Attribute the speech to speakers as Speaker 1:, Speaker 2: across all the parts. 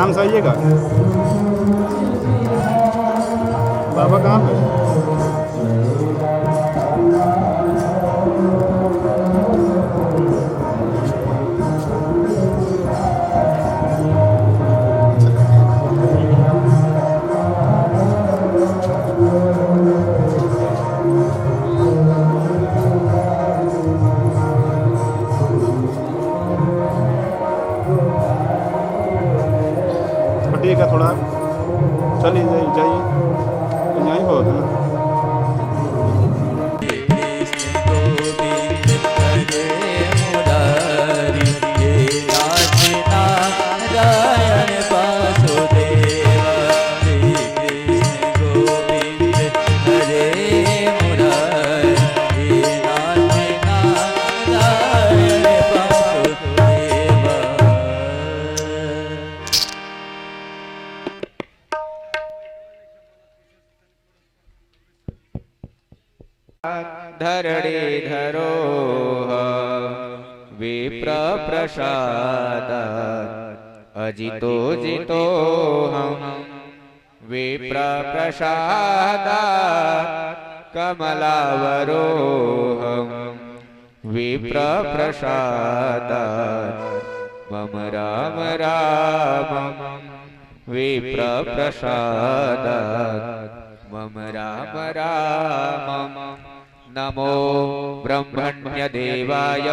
Speaker 1: नाम सही है का? बाबा कहाँ पे? ठीक है, थोड़ा चलिए जाइए, यहीं बहुत है ना।
Speaker 2: धरणीधरो विप्र प्रसादात् अजितो जितो हम विप्र प्रसादात् कमलावरोहं विप्र प्रसादात् मम राम राम विप्र प्रसादात् मम राम राम। नमो ब्रह्मण्य देवाय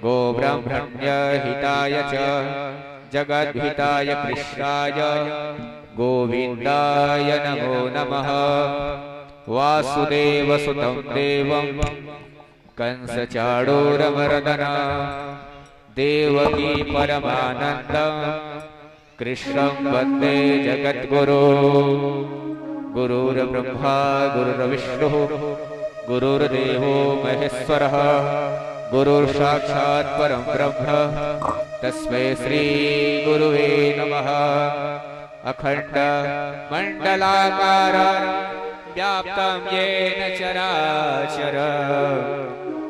Speaker 2: गो ब्रह्मण्य हिताय च जगद्हिताय कृष्णाय गोविन्दाय नमो नमः। वासुदेवसुतं देवं कंसचाणूरमर्दन देवकी परमानन्दं कृष्णं वन्दे जगद्गुरो। गुरुर्ब्रह्मा गुरुर्विष्णुः गुरुर्देवो महेश्वरः गुरुर्साक्षात् परं ब्रह्म तस्मै श्री गुरुवे नमः। अखंड मंडलाकारं व्याप्तं येन चराचर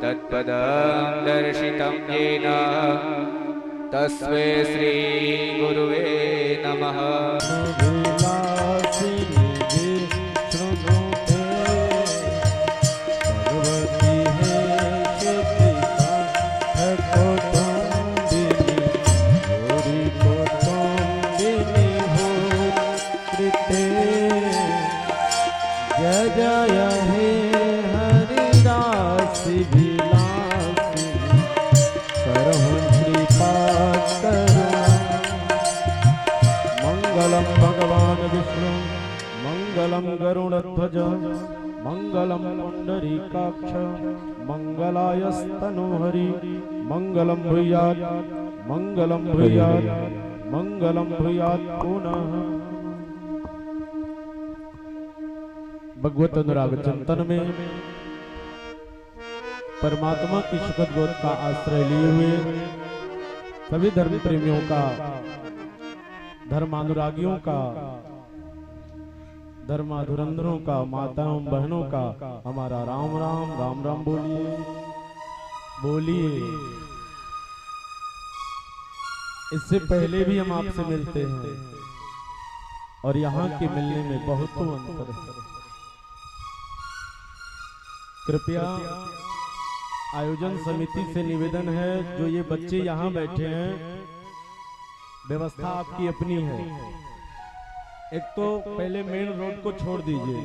Speaker 2: तत्पदं दर्शितं येन तस्मै श्री गुरुवे नमः।
Speaker 3: मंगलम गरुड़ध्वज मंगलम पुंडरीकाक्ष मंगलायस्तनोहरि मंगलम भूयात् मंगलम भूयात् मंगलम भूयात् पुनः। भगवत अनुराग चिंतन में परमात्मा की सुखद गोद का आश्रय लिए हुए सभी धर्म प्रेमियों का, धर्मानुरागियों का, धर्माधुरंधरों का, माताओं बहनों का हमारा राम राम राम राम बोलिए बोलिए। इससे पहले भी हम आपसे मिलते हैं और यहाँ के मिलने में बहुत अंतर है। कृपया आयोजन समिति से निवेदन है, जो ये बच्चे यहाँ बैठे हैं, व्यवस्था आपकी अपनी है। एक तो पहले मेन रोड को छोड़ दीजिए,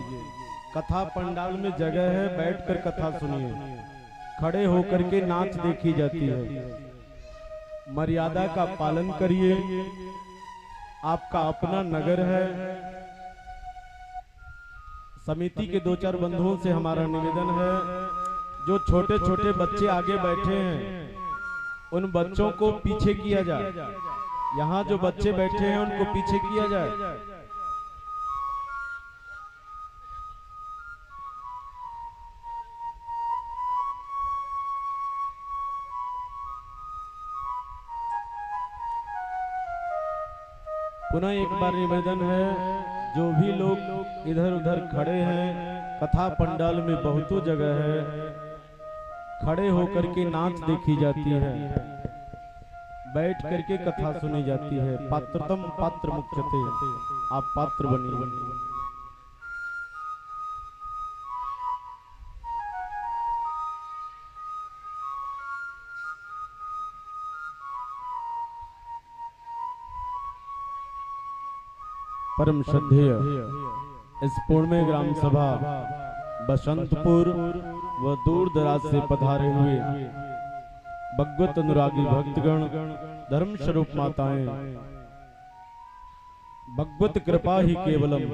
Speaker 3: कथा पंडाल में जगह है, बैठकर कथा सुनिए। खड़े होकर के नाच देखी जाती है, मर्यादा का पालन करिए। आपका अपना नगर है। समिति के दो चार बंधुओं से हमारा निवेदन है, जो छोटे छोटे बच्चे आगे बैठे हैं उन बच्चों को पीछे किया जाए। यहाँ जो बच्चे बैठे हैं उनको पीछे किया जाए। पुनः एक बार निवेदन है, जो भी लोग इधर उधर खड़े हैं, कथा पंडाल में बहुतों जगह है, खड़े होकर के नाच देखी जाती है। बैठ करके कथा सुनी जाती है। पात्रतम पात्र मुख्यते, आप पात्र बनिए। परम श्रद्धेय इस पूर्णमय ग्राम सभा बसंतपुर व दूर दराज से पधारे हुए भगवत अनुरागी भक्तगण, धर्म स्वरूप माताएं, भगवत कृपा ही केवलम,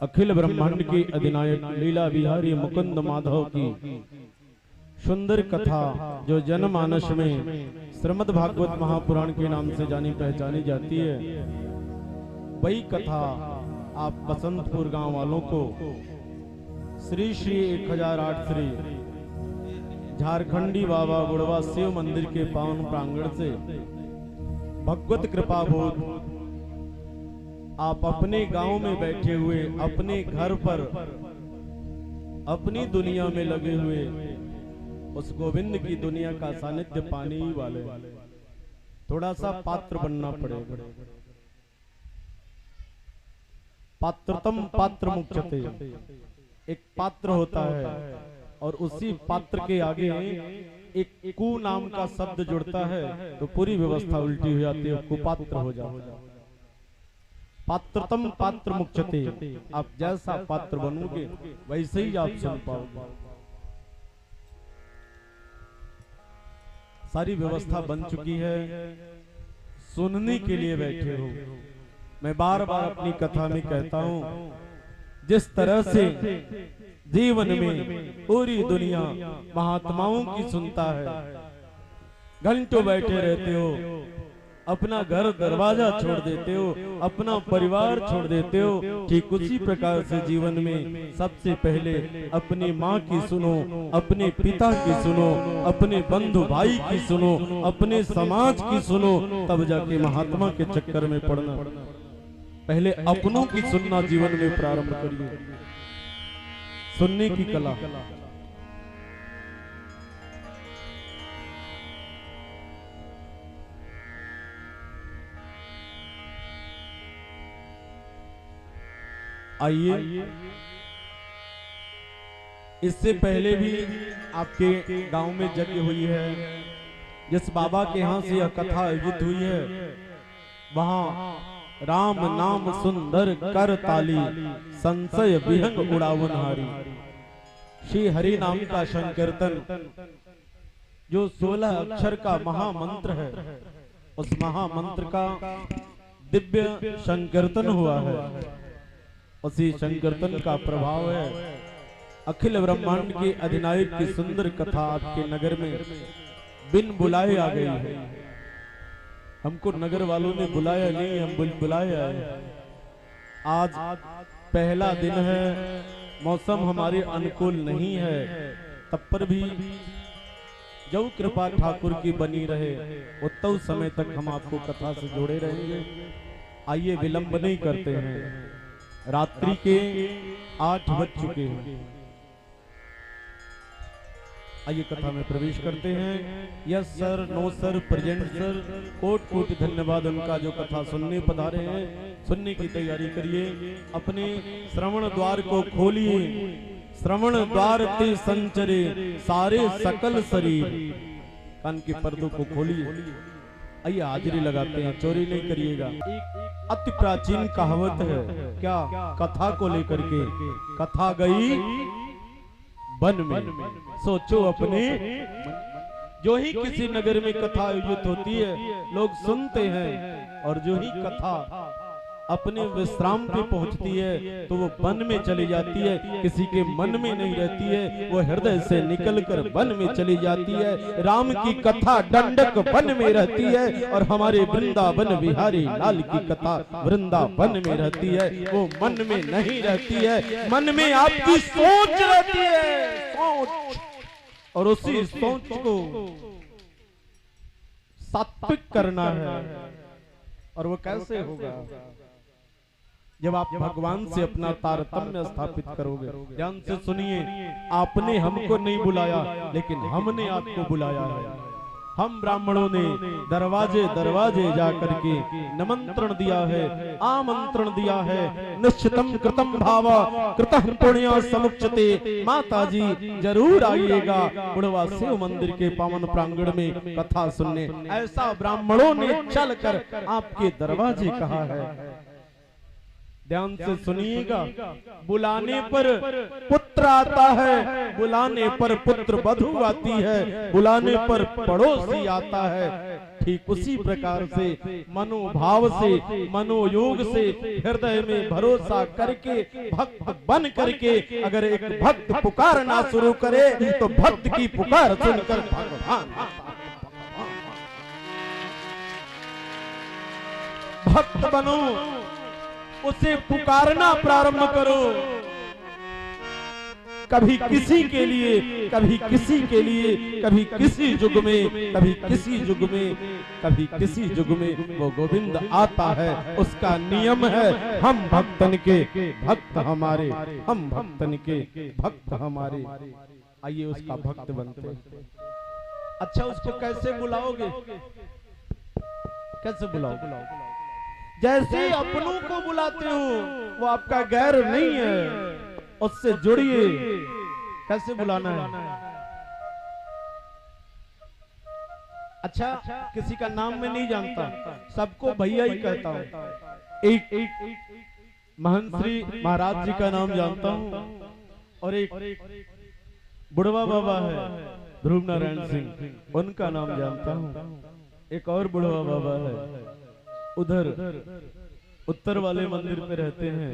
Speaker 3: अखिल ब्रह्मांड के अधिनायक लीला बिहारी मुकुंद माधव की सुंदर कथा जो जनमानस में श्रीमद् भागवत महापुराण के नाम से जानी पहचानी जाती है, वही कथा आप बसंतपुर गांव वालों को श्री श्री 1008 श्री झारखंडी बाबा बुढ़वा शिव मंदिर के पावन प्रांगण से भगवत कृपा बोध आप अपने गांव में बैठे हुए, अपने घर पर, अपनी दुनिया में लगे हुए उस गोविंद की दुनिया का सानिध्य पाने ही वाले, थोड़ा सा पात्र बनना पड़ेगा। पात्रतम पात्र मुख्यते, एक पात्र होता है और उसी पात्र के आगे एक कु नाम का शब्द जुड़ता है तो पूरी व्यवस्था उल्टी हो जाती है, कुपात्र हो जाता है। पात्रतम पात्र मुख्यते, आप जैसा पात्र बनोगे वैसे ही आप सुन पाओगे। सारी व्यवस्था बन चुकी है, सुनने के लिए बैठे हो। मैं बार बार अपनी कथा में कहता हूं, जिस तरह से जीवन में पूरी दुनिया महात्माओं की सुनता है, घंटों बैठे रहते हो, अपना घर दरवाजा छोड़ देते हो, अपना परिवार छोड़ देते हो, ठीक उसी प्रकार से जीवन में सबसे पहले अपनी माँ की सुनो, अपने पिता की सुनो, अपने बंधु भाई की सुनो, अपने समाज की सुनो, तब जाके महात्मा के चक्कर में पड़ना। पहले अपनों की सुनना जीवन में प्रारंभ करिए, सुनने की कला। आइए, इससे पहले भी आपके गांव में यज्ञ हुई है, जिस बाबा के यहाँ से यह कथा आयोजित हुई है, वहां राम नाम सुंदर कर ताली, संशय विहंग उड़ावन हारी। श्री हरि नाम का संकीर्तन जो 16 अक्षर का महामंत्र है, उस महामंत्र का दिव्य संकीर्तन हुआ है। उसी संकीर्तन का प्रभाव है अखिल ब्रह्मांड के अधिनायक की सुंदर कथा आपके नगर में बिन बुलाए आ गई है। हमको नगर वालों ने बुलाया नहीं, हम बुलाए आए। आज पहला दिन है, मौसम हमारे अनुकूल नहीं है, तब पर भी जो कृपा ठाकुर की बनी रहे उतना समय तक हम आपको कथा से जोड़े रहेंगे। आइए, विलंब नहीं करते हैं, रात्रि के 8 बज चुके हैं। आइए कथा में प्रवेश करते हैं। Yes sir, no sir, present sir, quote quote धन्यवाद उनका जो कथा सुनने पधारे हैं। सुनने की तैयारी करिए, अपने श्रवण द्वार को खोलिए, श्रवण द्वार ते संचरे सारे सकल शरीर, कान के पर्दों को खोलिए। आइए हाजिरी लगाते हैं, चोरी नहीं करिएगा। अति प्राचीन कहावत है, क्या कथा को लेकर के, कथा गई वन में, सोचो अपने। जो ही किसी नगर में कथा आयोजित होती है, लोग सुनते हैं, और जो ही कथा अपने विश्राम पे पहुंचती है तो वो वन में चली जाती है। किसी के मन में नहीं रहती है, वो हृदय से निकलकर वन में चली जाती है। राम की कथा दंडक वन में रहती है, और हमारे वृंदावन बिहारी लाल की कथा वृंदावन में रहती है। वो मन में नहीं रहती है, मन में आपकी सोच रहती है, सोच। और उसी सोच को सात्विक करना है। और वो कैसे होगा? जब आप भगवान से अपना तारतम्य स्थापित करोगे। ध्यान से सुनिए, आपने हमको नहीं बुलाया, लेकिन हमने आपको बुलाया है। हम ब्राह्मणों ने दरवाजे दरवाजे जा करके निमंत्रण दिया है, आमंत्रण दिया है। निश्चितम कृतम भाव कृतः पुण्य समुच्यते। माता जी जरूर आइएगा बुढ़वा शिव मंदिर के पावन प्रांगण में कथा सुनने। ऐसा ब्राह्मणों ने चलकर आपके दरवाजे कहा है। ध्यान से सुनिएगा, बुलाने पर पुत्र आता है, बुलाने पर पुत्र वधू आती है, बुलाने पर पड़ोसी आता है। ठीक उसी प्रकार से मनोभाव से, मनोयोग से, हृदय में भरोसा करके, भक्त बन करके अगर एक भक्त पुकारना शुरू करे तो भक्त की पुकार सुनकर भगवान भक्त बनो, उसे पुकारना प्रारंभ करो। कभी किसी के लिए, कभी किसी के लिए, कभी किसी युग में, कभी किसी युग में, कभी किसी युग में वो गोविंद आता है। उसका नियम है, हम भक्तन के भक्त हमारे, हम भक्तन के भक्त हमारे। आइए उसका भक्त बनते। अच्छा, उसको कैसे बुलाओगे? कैसे बुलाओगे? जैसे अपनों को बुलाते हो, वो आपका गैर नहीं है, उससे जुड़िए। कैसे बुलाना है? अच्छा, किसी का नाम मैं नहीं जानता, सबको भैया ही कहता हूँ। एक महंत श्री महाराज जी का नाम जानता हूँ, और एक बुढ़वा बाबा है ध्रुव नारायण सिंह, उनका नाम जानता हूँ। एक और बुढ़वा बाबा है उधर उत्तर वाले मंदिर में रहते हैं,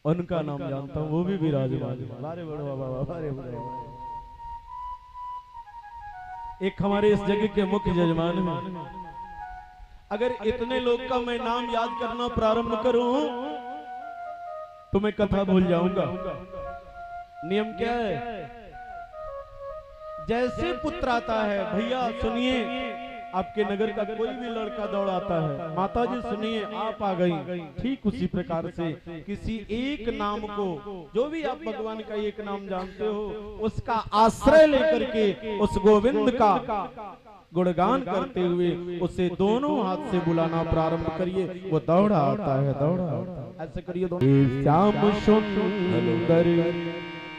Speaker 3: उनका नाम जानता हूँ, वो भी विराजमान है। बारे बुढ़वा बाबा, बारे बुढ़वा। एक हमारे इस जगह के मुख्य जजमान हैं। अगर इतने लोग का मैं नाम याद करना प्रारंभ करूं तो मैं कथा भूल जाऊंगा। नियम क्या है? जैसे पुत्र आता है, भैया सुनिए, आपके नगर का कोई भी लड़का दौड़ आता है, माता जी सुनिए आप आ गई। ठीक उसी प्रकार से किसी एक नाम को, जो भी आप भगवान का एक नाम जानते हो, उसका आश्रय लेकर के उस गोविंद का गुणगान करते हुए उसे दोनों हाथ से बुलाना प्रारंभ करिए। वो दौड़ा आता है, दौड़ा आता है। ऐसे करिए दोनों। हे श्याम सुंदर,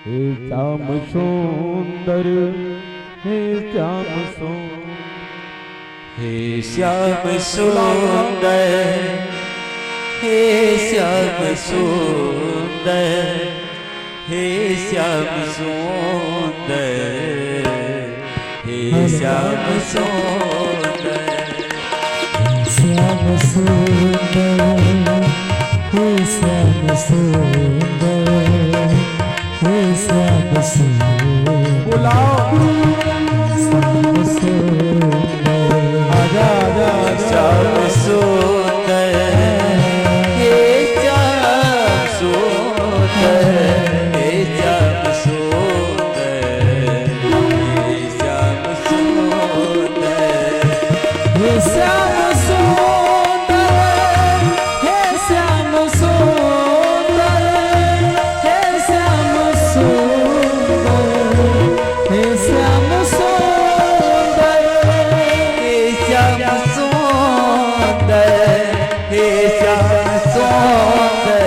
Speaker 3: हे श्याम सुंदर, हे श्याम सुंदर,
Speaker 4: हे श्याम सुंदर, हे श्याम सुंदर, हे श्याम सुंदर, हे श्याम सुंदर,
Speaker 5: श्याम सुंदर, हे श्याम सुंदर, हे श्याम सुंदर।
Speaker 3: बुलाओ
Speaker 5: श्याम सुंदर,
Speaker 3: आजा आजा
Speaker 4: श्याम सुंदर, हे श्याम सुंदर, हे श्याम सुंदर, हे श्याम सुंदर,
Speaker 5: हे श्याम सुंदर, हे श्याम सुंदर, हे श्याम सुंदर, हे श्याम सुंदर,
Speaker 4: हे श्याम सुंदर, हे श्याम सुंदर,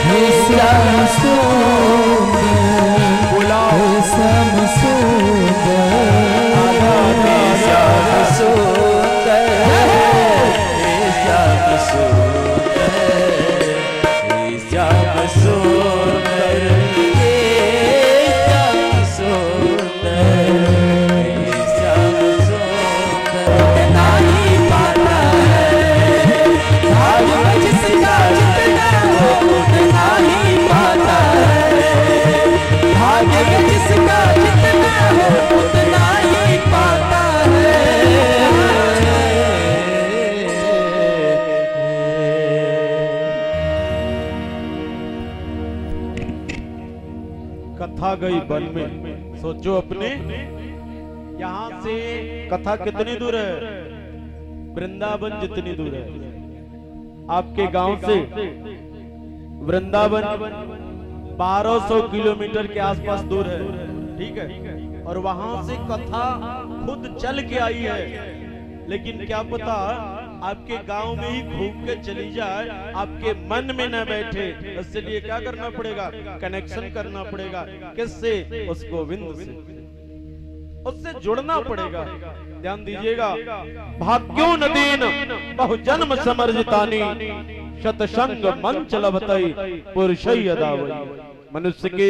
Speaker 5: हे श्याम सुंदर,
Speaker 3: बुलाओ।
Speaker 5: हे श्याम सुंदर,
Speaker 4: हे श्याम सुंदर, हे श्याम सुंदर, हे श्याम सुंदर, हे श्याम सुंदर, हे श्याम सुंदर। नहीं पाता है भाग्य जिसका जितना हो, उतना ही पाता है भाग्य जिसका जितना हो, उतना ही पाता
Speaker 3: कथा गई वन में, सोचो अपने यहाँ से कथा कितनी दूर है? वृंदावन जितनी दूर है। आपके गांव से वृंदावन 1200 किलोमीटर के आसपास दूर है, ठीक है। और वहां से कथा खुद चल के आई है। लेकिन क्या पता आपके गांव में ही घूम के चली जाए, आपके मन में न बैठे। इसलिए क्या करना पड़ेगा? कनेक्शन करना पड़ेगा। किससे? उस गोविंद से, उससे जुड़ना पड़ेगा। ध्यान दीजिएगा, भाग्यो नदीन बहुजन्म समर्जितानी शतसंग मंच लभतई पुरुषै अदावई। मनुष्य के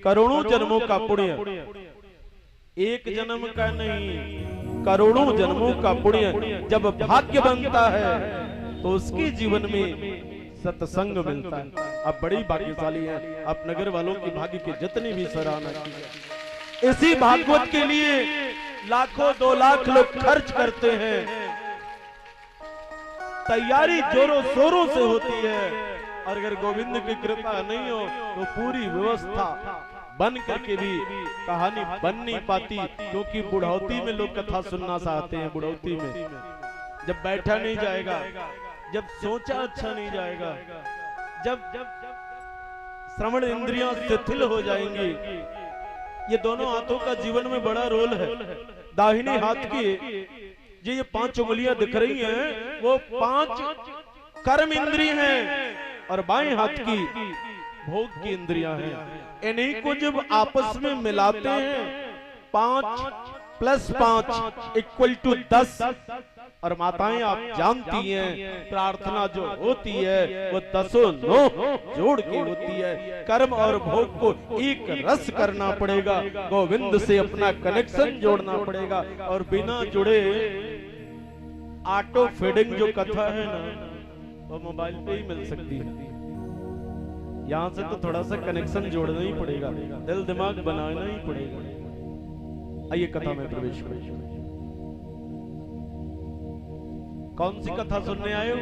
Speaker 3: करोड़ों जन्मों का पुण्य, एक जन्म का नहीं, करोड़ों जन्मों का पुण्य जब भाग्य बनता है तो उसके जीवन में सत्संग मिलता है। आप बड़ी भाग्यशाली हैं, आप नगर वालों की भाग्य की जितनी भी सराहना की है। इसी भागवत के लिए लाखों 2 लाख लोग खर्च करते हैं, तैयारी जोरों शोरों से होती है। और अगर गोविंद की कृपा नहीं हो तो पूरी व्यवस्था बन करके भी कहानी बन नहीं पाती। क्योंकि बुढ़ौती में लोग कथा सुनना चाहते हैं। बुढ़ौती में जब बैठा नहीं जाएगा, जब सोचा अच्छा नहीं जाएगा, जब श्रवण इंद्रियां शिथिल हो जाएंगी। ये दोनों हाथों का जीवन में बड़ा रोल है। दाहिने हाथ की ये 5 उंगलियां दिख रही हैं, वो 5 कर्म इंद्रिय हैं और बाएं हाथ की भोग की इंद्रियां हैं। इन्हीं को जब आपस में मिलाते हैं 5 + 5 = 10। और माताएं आप जानती हैं, प्रार्थना जो होती है वो 10 9 जोड़ के होती है। कर्म और भोग को एक रस करना पड़ेगा, गोविंद से अपना कनेक्शन जोड़ना पड़ेगा। और बिना जुड़े ऑटो फीडिंग जो कथा है ना, वो मोबाइल पे ही मिल सकती है। यहां से तो थोड़ा सा कनेक्शन जोड़ना ही पड़ेगा, दिल दिमाग बनाना ही पड़ेगा। आइए कथा में प्रवेश करें। कौन सी कथा सुनने आए हो?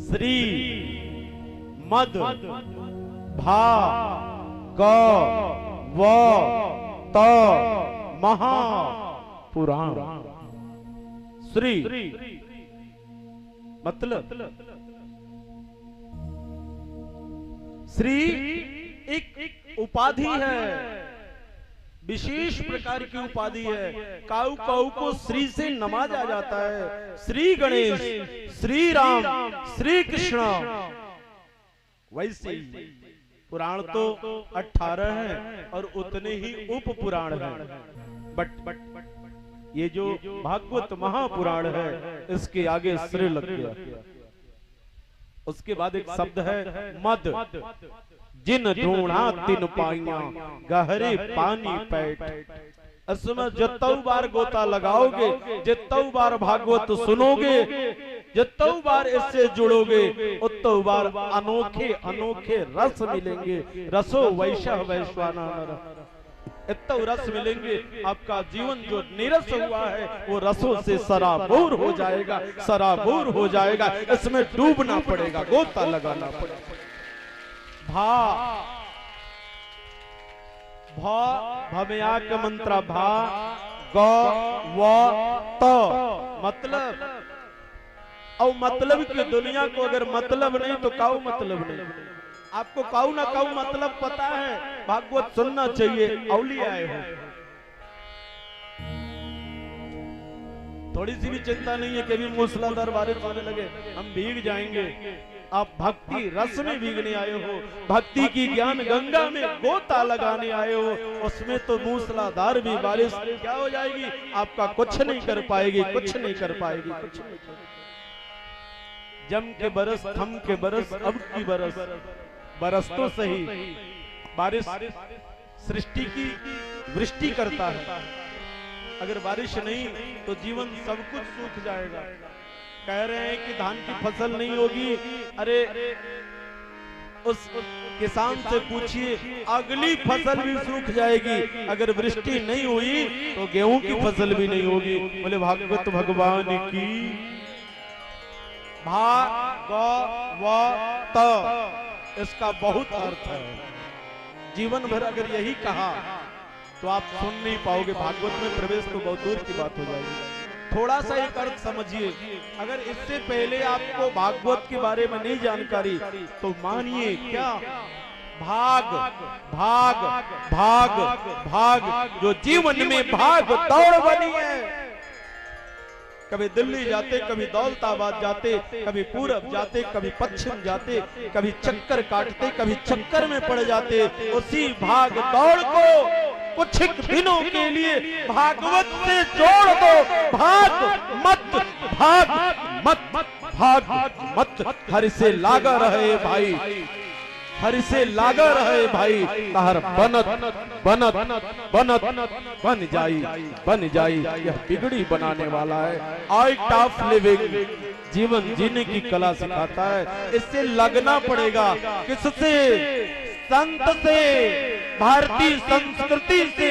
Speaker 3: श्री मद भा ग व त महा पुराण। श्री मतलब श्री एक उपाधि है, विशेष प्रकार की उपाधि है। काऊ काऊ को श्री से नमाजा जाता है। श्री गणेश, श्री राम, श्री कृष्ण। वैसे पुराण तो 18 हैं और उतने ही उप पुराण हैं। बट ये जो भागवत महापुराण है, इसके आगे श्री लग गया। उसके बाद एक शब्द है मद। जिन ढूंढा तिन पाइया गहरे पानी पैठ। इसमें जितौ बार गोता लगाओगे, जितौ बार भागवत सुनोगे, जितौ बार इससे जुड़ोगे, उतौ बार अनोखे अनोखे रस मिलेंगे। रसो वैशः वैश्वानर। इतना रस मिलेंगे, आपका जीवन जो निरस हुआ है वो रसों से सराबोर हो जाएगा, सराबोर हो जाएगा। इसमें डूबना पड़ेगा, गोता लगाना पड़ेगा। भा भा भव्या का मंत्र भा ग व त मतलब। और मतलब की दुनिया को अगर मतलब नहीं तो काऊ मतलब नहीं। आपको काऊ ना काऊ मतलब पता है, भागवत सुनना चाहिए। औली आए हो, थोड़ी सी भी चिंता नहीं है कि अभी मूसलाधार बारिश होने लगे हम भीग जाएंगे। आप भक्ति रस में भीगने आए हो, भक्ति की ज्ञान गंगा में गोता लगाने आए हो। उसमें तो मूसलाधार भी बारिश क्या हो जाएगी, आपका कुछ नहीं कर पाएगी, कुछ नहीं कर पाएगी, कुछ नहीं कर। जम के बरस, थम के बरस, अब की बरस। बरस तो सही, बारिश सृष्टि की वृष्टि करता है। अगर बारिश नहीं तो जीवन सब कुछ सूख जाएगा। कह रहे हैं कि धान की फसल नहीं होगी, अरे उस किसान से पूछिए, अगली फसल भी सूख जाएगी। अगर वृष्टि नहीं हुई तो गेहूं की फसल भी नहीं होगी। बोले भागवत भगवान की। भा ग व त इसका बहुत अर्थ है। जीवन भर अगर यही कहा तो आप सुन नहीं पाओगे। भागवत में प्रवेश तो बहुत दूर की बात हो जाएगी। थोड़ा सा एक अर्थ समझिए। अगर इससे पहले आपको भागवत के बारे में नहीं जानकारी तो मानिए क्या भाग भाग भाग भाग, जो जीवन में भाग दौड़ बनी है। कभी दिल्ली जाते, कभी दौलताबाद जाते, कभी पूरब जाते, कभी पश्चिम जाते, कभी चक्कर काटते, कभी चक्कर में पड़ जाते। उसी भाग दौड़ को कुछ दिनों के लिए भागवत से जोड़ दो। भाग मत, भाग मत, भाग मत, हरि से लागा रहे भाई, हरि से लागा रहे भाई। ताहर बनत बनत बनत बन जाई, यह बिगड़ी बनाने वाला है। आर्ट ऑफ लिविंग, जीवन जीने की कला सिखाता है। इससे लगना पड़ेगा। किससे? संत से, भारतीय संस्कृति से,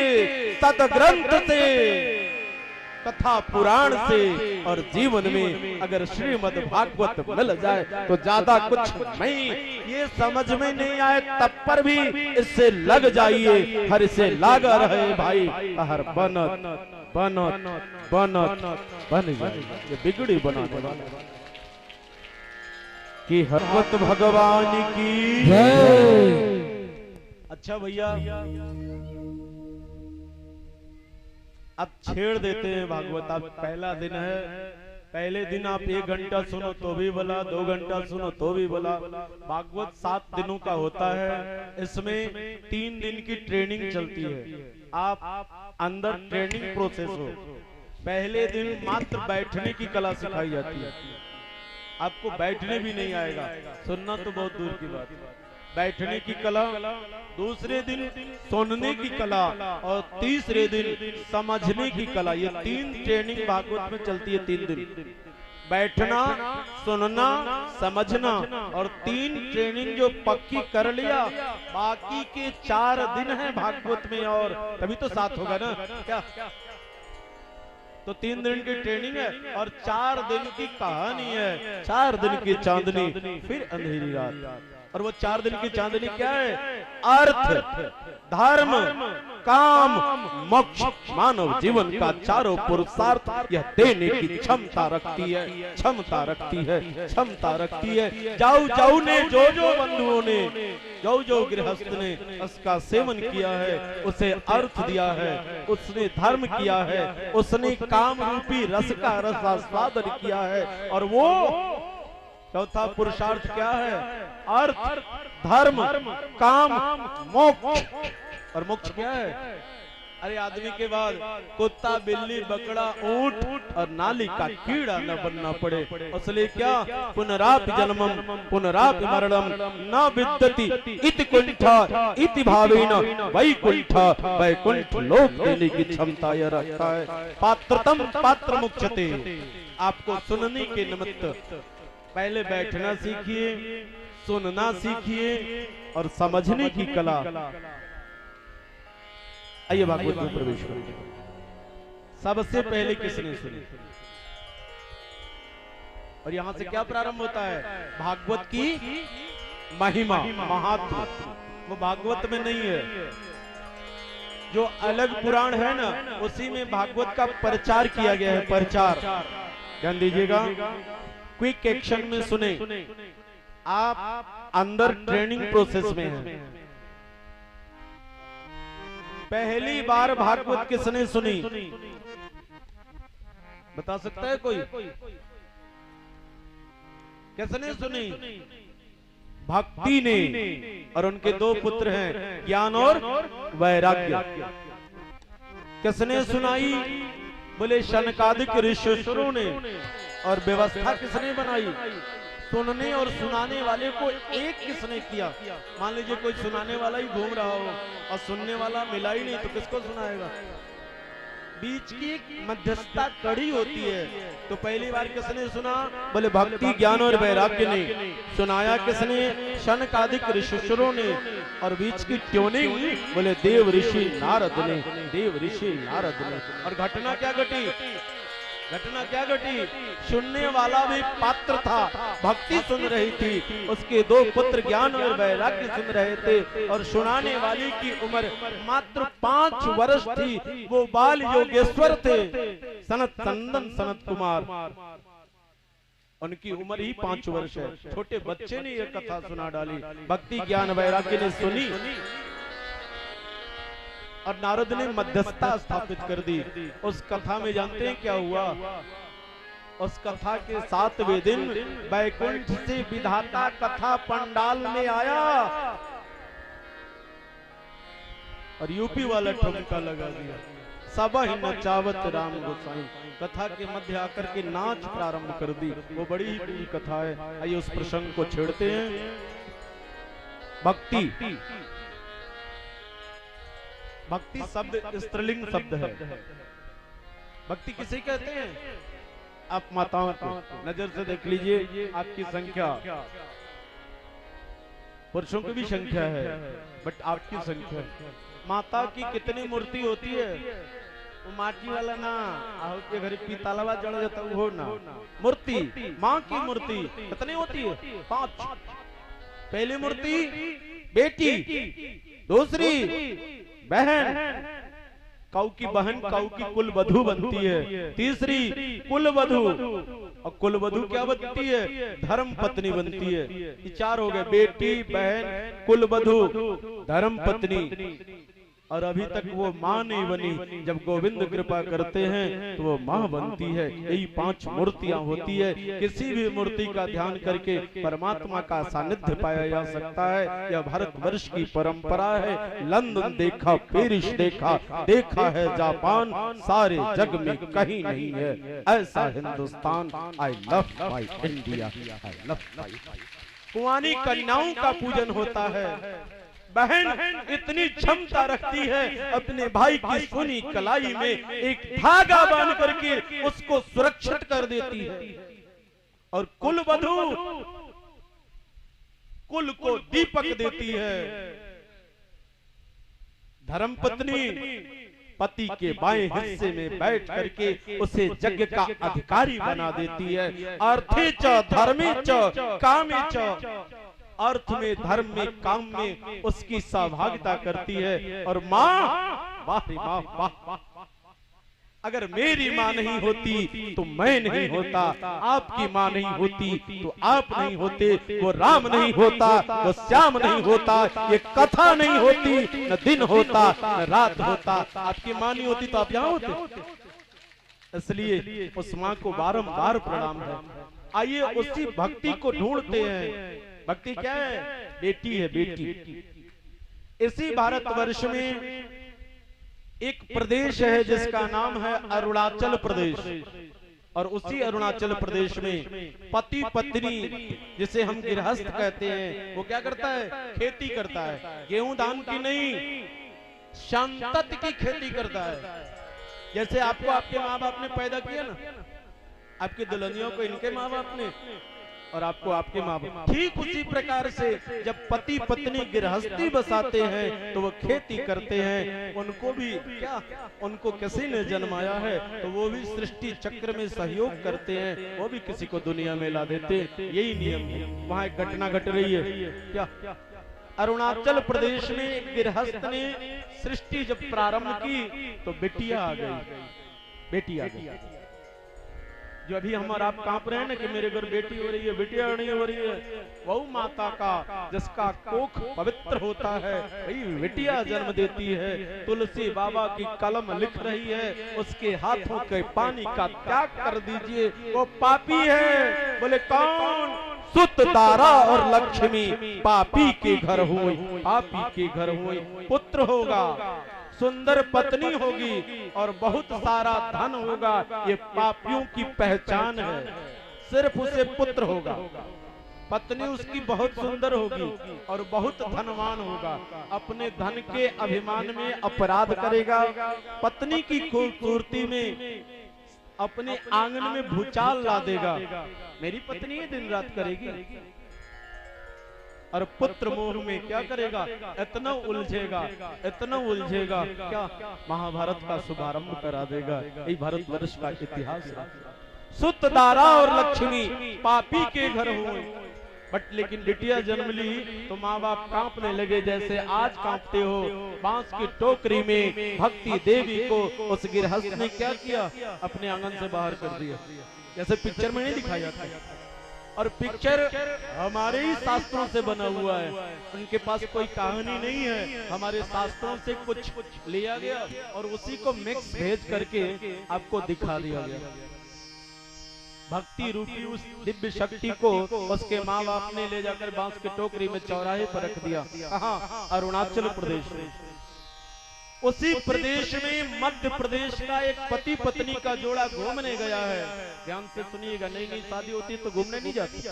Speaker 3: सदग्रंथ से, कथा पुराण से। और जीवन में अगर श्रीमद् भागवत मिल जाए तो ज्यादा कुछ नहीं। ये समझ में नहीं आए तब पर भी इससे लग जाइए। हर से लागा रहे भाई। हर बनत बनत बनत बन जाए, ये बिगड़ी बनाने वाला कि हरवत भगवान की
Speaker 5: जय।
Speaker 3: अच्छा भैया, अब छेड़ देते हैं भागवत। अब पहला दिन है, पहले दिन आप 1 घंटा सुनो तो भी बोला, 2 घंटा सुनो तो भी बोला। भागवत 7 दिनों का होता है। इसमें 3 दिन की ट्रेनिंग चलती है। आप अंदर ट्रेनिंग प्रोसेस हो। पहले दिन मात्र बैठने की कला सिखाई जाती है। आपको बैठने भी नहीं आएगा, सुनना तो बहुत दूर की बात है। बैठने की कला, दूसरे दिन सुनने की कला, और तीसरे दिन समझने की कला। ये 3 ट्रेनिंग भागवत में चलती है। 3 दिन बैठना, सुनना, समझना, और 3 ट्रेनिंग जो पक्की कर लिया, बाकी के 4 दिन है भागवत में। और तभी तो 7 होगा ना क्या? तो 3 दिन की ट्रेनिंग है और 4 दिन की कहानी है। 4 दिन की चांदनी, फिर अंधेरी रात। और वो 4 दिन की चांदनी क्या है? अर्थ, धर्म, काम, मोक्ष, मानव जीवन का चारों पुरुषार्थ यह देने की क्षमता रखती है, क्षमता रखती है, क्षमता रखती है। जाऊ जाऊ ने, जो जो बंधुओं ने, जो जो गृहस्थ ने उसका सेवन किया है, उसे अर्थ दिया है, उसने धर्म किया है, उसने काम रूपी रस का रसास्वादन किया है। और वो चौथा पुरुषार्थ क्या है? अर्थ, धर्म, काम, मोक्ष। और मोक्ष क्या है? अरे आदमी के बाद कुत्ता, बिल्ली, बकड़ा, ऊंट और नाली का कीड़ा न बनना पड़े, इसलिए क्या? पुनरापि जन्मम पुनरापि मरणम न विद्यति इति कुंठा इति भावेन वैकुंठ, वैकुंठ लोक देने की क्षमता यह रखता है। पात्रतम पात्र मुच्यते। आपको सुनने के निमित्त पहले बैठना सीखिए, सुनना सीखिए और समझने की कला। आइए भागवत में प्रवेश करें। सबसे पहले किसने सुनी? और यहां से क्या प्रारंभ होता है? भागवत की महिमा, महात्मा। वो भागवत में नहीं है। जो अलग पुराण है ना, उसी में भागवत का प्रचार किया गया है। प्रचार, ध्यान दीजिएगा। क्विक एक्शन में सुने। आप अंदर ट्रेनिंग प्रोसेस में हैं। पहली बार भागवत किसने सुनी? बता सकता है कोई? किसने सुनी? भक्ति ने। और उनके 2 पुत्र हैं, ज्ञान और वैराग्य। किसने सुनाई? बोले शनकादिक ऋषियों ने। और व्यवस्था किसने बनाई? सुनने और सुनाने वाले को एक किसने किया? मान लीजिए कोई सुनाने वाला ही घूम रहा हो और सुनने वाला मिला ही नहीं, तो किसको सुनाएगा? बीच की एक मध्यस्थता कड़ी होती है। तो पहली बार किसने सुना? बोले भक्ति, ज्ञान और वैराग्य ने। सुनाया किसने? शनकादिक ऋषियों ने। और बीच की ट्यूनिंग बोले देव ऋषि नारद ने, देव ऋषि नारद ने। और घटना क्या घटी? घटना क्या घटी? सुनने वाला भी पात्र था, भक्ति सुन रही थी, उसके 2 पुत्र ज्ञान और वैराग्य सुन रहे थे। और सुनाने वाली की उम्र मात्र 5 वर्ष थी। वो बाल योगेश्वर थे, सनत चंदन सनत कुमार। उनकी उम्र ही 5 वर्ष है, छोटे बच्चे ने यह कथा सुना डाली। भक्ति ज्ञान वैराग्य ने सुनी और नारद ने मध्यस्थता स्थापित कर दी। उस कथा में जानते हैं क्या हुआ? उस कथा के 7वें दिन बैकुंठ से विधाता कथा पंडाल में आया और यूपी वाला ठुमका लगा दिया। सब ही नचावत राम गोसाई, कथा के मध्य आकर के नाच प्रारंभ कर दी। वो बड़ी ही बड़ी कथा है। आइए उस प्रसंग को छेड़ते हैं। भक्ति, भक्ति शब्द स्त्रीलिंग शब्द है। भक्ति किसे कहते हैं? आप माताओं को नजर से देख लीजिए, आपकी संख्या, पुरुषों की भी संख्या है बट आपकी संख्या, माता की कितनी मूर्ति होती है? वो माटी वाला ना, आओ के घर पीतालवा जड़ जाता वो ना, मूर्ति, माँ की मूर्ति कितनी होती है? 5। पहली मूर्ति बेटी, दूसरी बहन, काऊ की बहन काऊ की कुल वधू बनती है, तीसरी कुल वधू, और कुल वधू क्या बनती है? धर्म पत्नी बनती है। ये 4 हो गए, बेटी, बहन, कुल वधू, धर्म पत्नी। और अभी तक वो माँ नहीं बनी। जब गोविंद कृपा करते हैं तो वो माँ बनती है। यही 5 मूर्तियां होती है। किसी भी मूर्ति का ध्यान करके परमात्मा का सानिध्य पाया जा सकता है। यह भारतवर्ष की परंपरा है। लंदन देखा, पेरिस देखा, देखा है जापान, सारे जग में कहीं नहीं है ऐसा Hindustan. I love my India, I love my. कुंवारी कन्याओं का पूजन होता है। बहन इतनी क्षमता रखती है अपने भाई की सोनी कलाई में एक धागा बांध करके उसको सुरक्षित कर देती है। और कुल वधू कुल को दीपक देती है। धर्मपत्नी पति के बाएं हिस्से में बैठ करके उसे यज्ञ का अधिकारी बना देती है। अर्थे च धर्मे च कामे च, अर्थ में, धर्म में, काम में उसकी सहभागिता करती है। और माँ, वाह रे वाह वाह, अगर मेरी माँ नहीं होती तो मैं नहीं होता, आपकी माँ नहीं होती तो आप नहीं होते, वो राम नहीं होता, वो श्याम नहीं होता, ये कथा नहीं होती, न दिन होता न रात होता। आपकी माँ नहीं होती तो आप यहाँ होते। इसलिए उस माँ को बारंबार प्रणाम है। आइए उसी भक्ति को ढूंढते हैं। भक्ति क्या है? बेटी है, बेटी। इसी भारतवर्ष में एक प्रदेश है जिसका नाम है अरुणाचल प्रदेश। और उसी अरुणाचल प्रदेश में पति पत्नी, जिसे हम गृहस्थ कहते हैं, वो क्या करता है? खेती करता है। गेहूं धान की नहीं, संतत की खेती करता है। जैसे आपको आपके माँ बाप ने पैदा किया ना, आपकी दुल्हनियों को इनके माँ बाप ने, और आपको आपके माँ बाप, ठीक उसी प्रकार से जब पति पत्नी गृहस्थी बसाते हैं तो वो खेती करते हैं। उनको भी क्या, उनको किसी ने जन्माया है तो वो भी सृष्टि चक्र में सहयोग करते हैं, वो भी किसी को दुनिया में ला देते हैं। यही नियम है। वहाँ एक घटना घट रही है। क्या? अरुणाचल प्रदेश में गृहस्थ ने सृष्टि जब प्रारंभ की तो बेटियां आ गई, बेटी आ गई। जो अभी हम और आप कांप रहे हैं ना कि मेरे घर बेटी हो रही है, बेटियां नहीं हो रही है, वो माता का जिसका कोख पवित्र होता है वही बेटियां जन्म देती है। तुलसी बाबा की कलम लिख रही है, उसके हाथों के पानी का त्याग कर दीजिए, वो पापी है। बोले कौन? सुत दारा और लक्ष्मी पापी के घर हुई, पापी के घर हुई। पुत्र होगा, सुंदर पत्नी होगी और बहुत सारा धन होगा, ये पापियों की पहचान है। सिर्फ उसे पुत्र होगा, पत्नी उसकी बहुत सुंदर होगी और बहुत धनवान होगा। अपने धन के अभिमान में अपराध करेगा, पत्नी की खूबसूरती में अपने आंगन में भूचाल ला देगा। मेरी पत्नी ही दिन रात करेगी, और पुत्र मोह में क्या करेगा? इतना उलझेगा, इतना उलझेगा, क्या महाभारत का शुभारंभ करा देगा। यही भारतवर्ष का इतिहास है। सुत दारा और लक्ष्मी पापी के घर हुए, बट लेकिन बिटिया जन्म ली तो माँ बाप कांपने लगे, जैसे आज कांपते हो। बांस की टोकरी में भक्ति देवी को उस गृहस्थ ने क्या किया? अपने आंगन से बाहर कर दिया। जैसे पिक्चर में नहीं दिखाया जाता, और पिक्चर हमारे ही शास्त्रों से बना हुआ है, उनके पास कोई कहानी नहीं है, हमारे शास्त्रों से कुछ लिया गया और उसी को मिक्स भेज करके आपको दिखा दिया गया। भक्ति रूपी उस दिव्य शक्ति को उसके माँ बाप ने ले जाकर बांस की टोकरी में चौराहे पर रख दिया। कहाँ? अरुणाचल प्रदेश में। उसी प्रदेश में मध्य प्रदेश का एक पति पत्नी का जोड़ा घूमने गया है। ध्यान से सुनिएगा, नई नई शादी होती है तो घूमने नहीं जाती,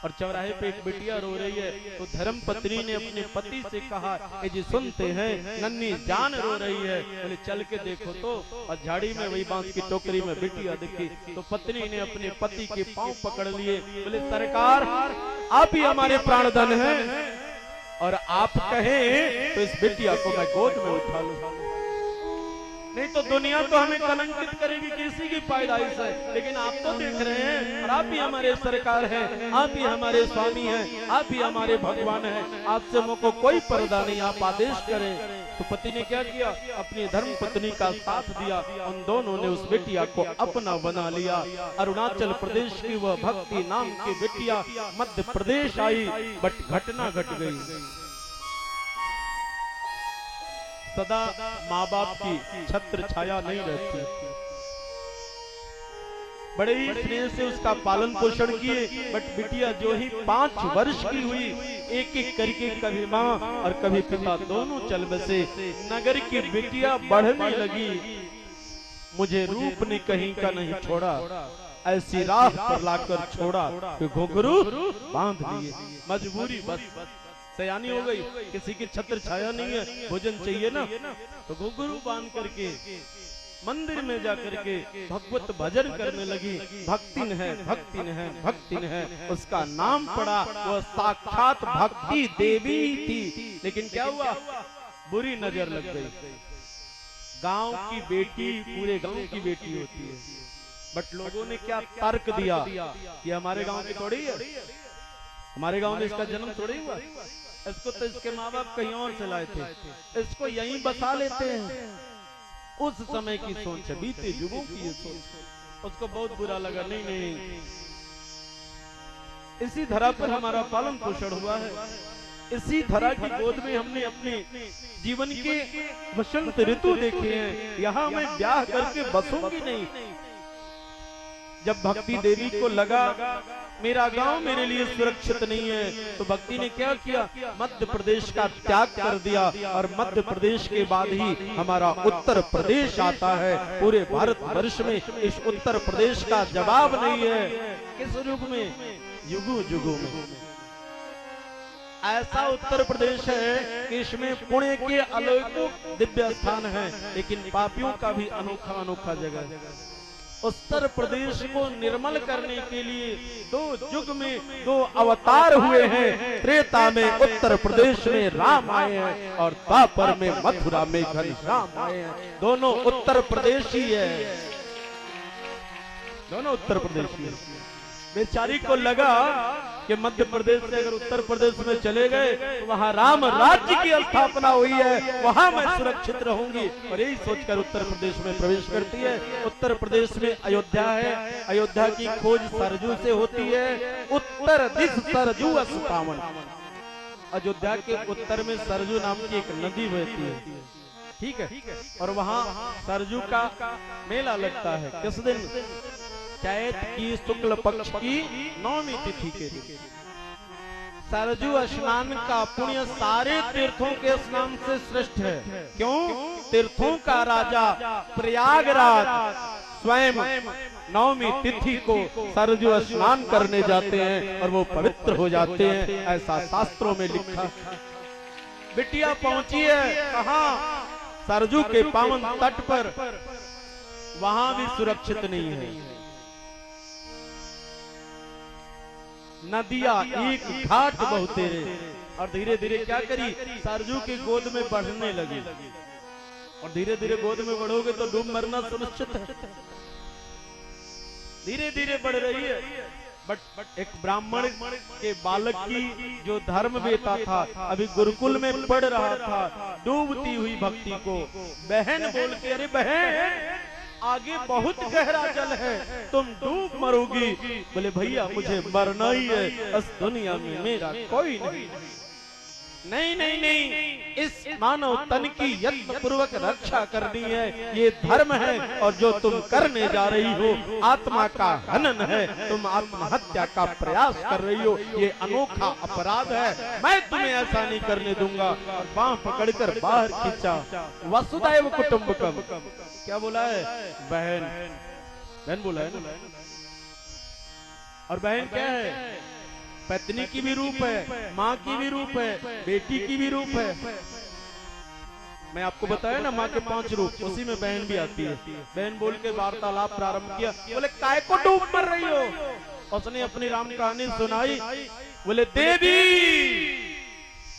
Speaker 3: और चौराहे पे एक बिटिया रो रही है तो धर्म पत्नी ने अपने पति से कहा, ए जी सुनते हैं, नन्ही जान रो रही है, बोले चल के देखो तो। और झाड़ी में वही बांस की टोकरी में बिटिया दिखी तो पत्नी ने अपने पति के पांव पकड़ लिए, बोले सरकार आप ही हमारे प्राणधन हैं, और आप कहें तो इस बिटिया को मैं गोद में उठा लूं, नहीं तो दुनिया तो हमें कलंकित करेगी किसी की पैदाइश है, लेकिन आप तो देख रहे हैं और आप ही हमारे सरकार हैं, आप ही हमारे स्वामी हैं, आप ही हमारे भगवान हैं, आपसे मुझको कोई पर्दा नहीं, आप आदेश करें। तो पति ने क्या किया? अपनी धर्म पत्नी का साथ दिया, उन दोनों ने उस बिटिया को अपना बना लिया। अरुणाचल प्रदेश की वह भक्ति नाम की बिटिया मध्य प्रदेश आई, बट घटना घट गई। सदा माँ बाप की छत्र छाया नहीं रहती, बड़े ही स्नेह से उसका पालन पोषण किए, बट बिटिया जो ही 5 वर्ष की हुई, एक एक करके कभी माँ और कभी पिता दोनों चल बसे। नगर की बिटिया बढ़ने लगी, मुझे रूप ने कहीं का नहीं छोड़ा, ऐसी राह पर लाकर छोड़ा कि घुंघरू बांध लिए। मजबूरी बस सयानी हो गई, किसी की छत्र छाया नहीं है, भोजन चाहिए ना, तो घुंघरू बांध करके मंदिर में जाकर के भगवत भजन करने लगी। भक्तिन है, भक्तिन है, भक्तिन है, उसका नाम पड़ा, वह साक्षात भक्ति देवी थी। लेकिन क्या हुआ? बुरी नजर लग गई। गांव की बेटी पूरे गांव की बेटी होती है, बट लोगों ने क्या तर्क दिया कि हमारे गांव की थोड़ी है, हमारे गांव में इसका जन्म थोड़ी हुआ, इसको तो इसके माँ बाप कहीं और से लाए थे, इसको यहीं बसा लेते हैं। उस समय की सोच है, बीते युगों की ये सोच। उसको बहुत बुरा लगा, नहीं नहीं, इसी धरा पर हमारा पालन पोषण हुआ है, इसी धरा की गोद में हमने अपने जीवन के वसंत ऋतु देखे हैं, यहाँ मैं ब्याह करके बसूंगी नहीं। जब भक्ति देवी को लगा मेरा गांव मेरे लिए सुरक्षित नहीं है, तो भक्ति ने क्या किया? मध्य प्रदेश का त्याग कर दिया, और मध्य प्रदेश के बाद ही हमारा उत्तर प्रदेश आता है। पूरे भारत वर्ष में इस उत्तर प्रदेश का जवाब नहीं है। किस युग में? युगों युगों में ऐसा उत्तर प्रदेश है कि इसमें पुणे के अलौकिक दिव्य स्थान है, लेकिन पापियों का भी अनोखा अनोखा जगह है। उत्तर प्रदेश को निर्मल करने के लिए 2 युग में 2 अवतार हुए हैं। त्रेता में उत्तर प्रदेश में राम आए हैं, और द्वापर में मथुरा में घनश्याम आए हैं। दोनों उत्तर प्रदेशी है, दोनों उत्तर प्रदेशी है। बेचारी को लगा कि मध्य प्रदेश से अगर उत्तर प्रदेश में चले गए तो वहाँ राम राज्य की स्थापना हुई है, वहाँ मैं सुरक्षित रहूंगी, और यही सोचकर उत्तर प्रदेश में प्रवेश करती है। उत्तर प्रदेश में अयोध्या है, अयोध्या की खोज सरजू से होती है। उत्तर दिश सरजू अस पावन, अयोध्या के उत्तर में सरजू नाम की एक नदी बहती है, ठीक है, और वहाँ सरजू का मेला लगता है। किस दिन? चैत की शुक्ल पक्ष की 9वीं तिथि के दिन। सरजू स्नान का पुण्य सारे तीर्थों के स्नान से श्रेष्ठ है। क्यों? तीर्थों का राजा प्रयागराज स्वयं 9वीं तिथि को सरजू स्नान करने जाते हैं और वो पवित्र हो जाते हैं, ऐसा शास्त्रों में लिखा। बिटिया पहुंची है कहाँ? सरजू के पावन तट पर, वहां भी सुरक्षित नहीं है। नदियां एक घाट बहते रहे, और धीरे धीरे क्या करी? सरजू की गोद में बढ़ने लगी, और धीरे धीरे गोद में बढ़ोगे तो डूब मरना सुनिश्चित है। धीरे धीरे बढ़ रही है, बट एक ब्राह्मण के बालक की जो धर्म बेटा था, अभी गुरुकुल में पढ़ रहा था, डूबती हुई भक्ति को बहन बोल के, अरे बहन आगे बहुत गहरा जल है, तुम डूब मरोगी। बोले भैया मुझे मरना ही है, इस दुनिया में मेरा कोई नहीं। नहीं नहीं नहीं, इस मानव तन की यत्न पूर्वक रक्षा करनी है, ये धर्म है। और जो तुम करने जा रही हो आत्मा का हनन है, तुम आत्महत्या का प्रयास कर रही हो, ये अनोखा अपराध है, मैं तुम्हें ऐसा नहीं करने दूंगा। और बांह पकड़कर बाहर खींचा। वसुदैव कुटुंबकम, क्या बोला है? बहन, बहन बोला है ना। और बहन क्या है? पत्नी की भी रूप है, माँ की भी रूप है, बेटी की भी रूप है। मैं आपको बताया ना माँ के 5 रूप, उसी में बहन भी आती है। बहन बोल के वार्तालाप प्रारंभ किया। बोले काय को डूब मर रही हो? उसने अपनी राम कहानी सुनाई। बोले देवी।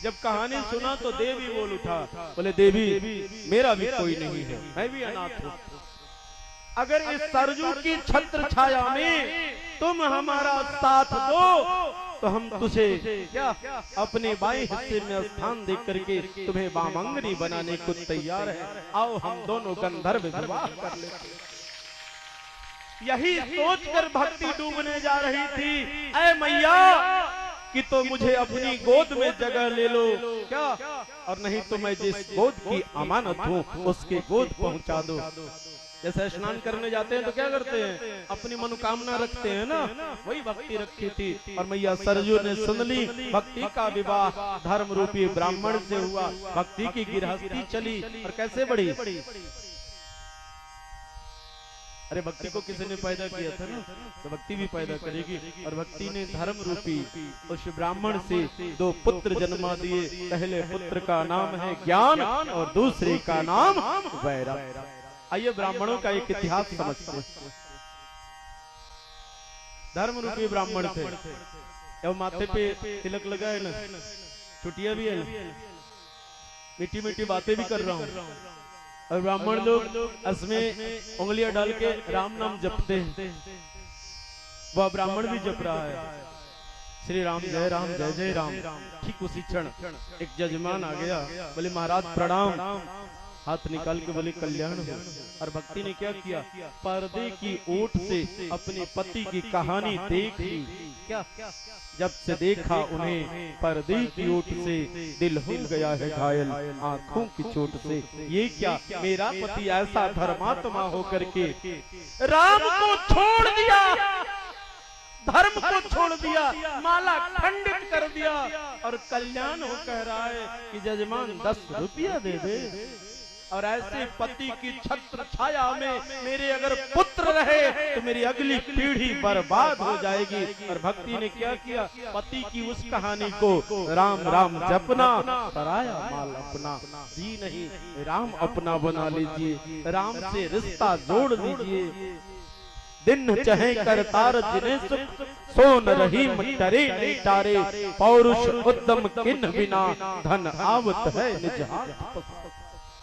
Speaker 3: जब कहानी सुना तो देवी बोल उठा। बोले देवी मेरा भी कोई नहीं है, मैं भी अनाथ हूँ। अगर इस सरजू की छत्र छाया में तुम हमारा साथ दो तो हम तुझे क्या अपने बाएं हिस्से में स्थान दे करके तुम्हें बामंगनी बनाने को तैयार है। आओ हम दोनों गंधर्व विवाह कर लेते। यही सोचकर भक्ति डूबने जा रही थी। ऐ मैया कि तो मुझे अपनी गोद में जगह ले लो क्या, और नहीं तो मैं जिस गोद की अमानत हूँ उसके गोद पहुँचा दो। जैसे स्नान करने जाते हैं तो क्या करते हैं? अपनी मनोकामना रखते हैं ना, वही भक्ति रखी थी। और मैया सरजू ने सुन ली। भक्ति का विवाह धर्म रूपी ब्राह्मण से हुआ। भक्ति की गृहस्थी चली और कैसे बढ़ी? अरे भक्ति को किसी ने पैदा किया था ना, तो भक्ति भी पैदा करेगी। और भक्ति ने धर्म रूपी उस ब्राह्मण से 2 पुत्र जन्मा दिए। पहले पुत्र का नाम है ज्ञान और दूसरे का नाम वैराग्य। आइए ब्राह्मणों का एक इतिहास समझते हैं। धर्म रूपी ब्राह्मण थे। जब माथे पे तिलक लगा है ना, छुट्टियां भी है ना, मीठी मीठी बातें भी कर रहा हूँ। और ब्राह्मण लोग इसमें उंगलियां डाल के राम नाम जपते हैं। वह ब्राह्मण भी जप रहा है, श्री राम जय जय राम। ठीक उसी क्षण एक जजमान आ गया। बोले महाराज प्रणाम। हाथ निकाल के बोले कल्याण हो। और भक्ति ने क्या किया? पर्दे की ओट से अपने पति की कहानी देख ली। क्या? जब से देखा उन्हें पर्दे की ओट से दिल हो गया है घायल आंखों की चोट से। ये क्या मेरा पति ऐसा धर्मात्मा होकर के राम को छोड़ दिया, धर्म को छोड़ दिया, माला खंडित कर दिया और कल्याण हो कह रहा है कि जजमान 10 रुपया दे दे। और ऐसे पति की छत्र छाया में मेरे अगर पुत्र रहे तो मेरी अगली पीढ़ी बर्बाद हो जाएगी। और भक्ति ने क्या किया? पति की उस कहानी को राम राम जपना, पराया माल अपना जी नहीं, राम अपना बना लीजिए, राम से रिश्ता जोड़ लीजिए। दिन चहे कर तार जिन्हें सुख, सोन रही मटरे नहीं टारे, पौरुष उद्यम किन बिना धन आवत है निज हाथ।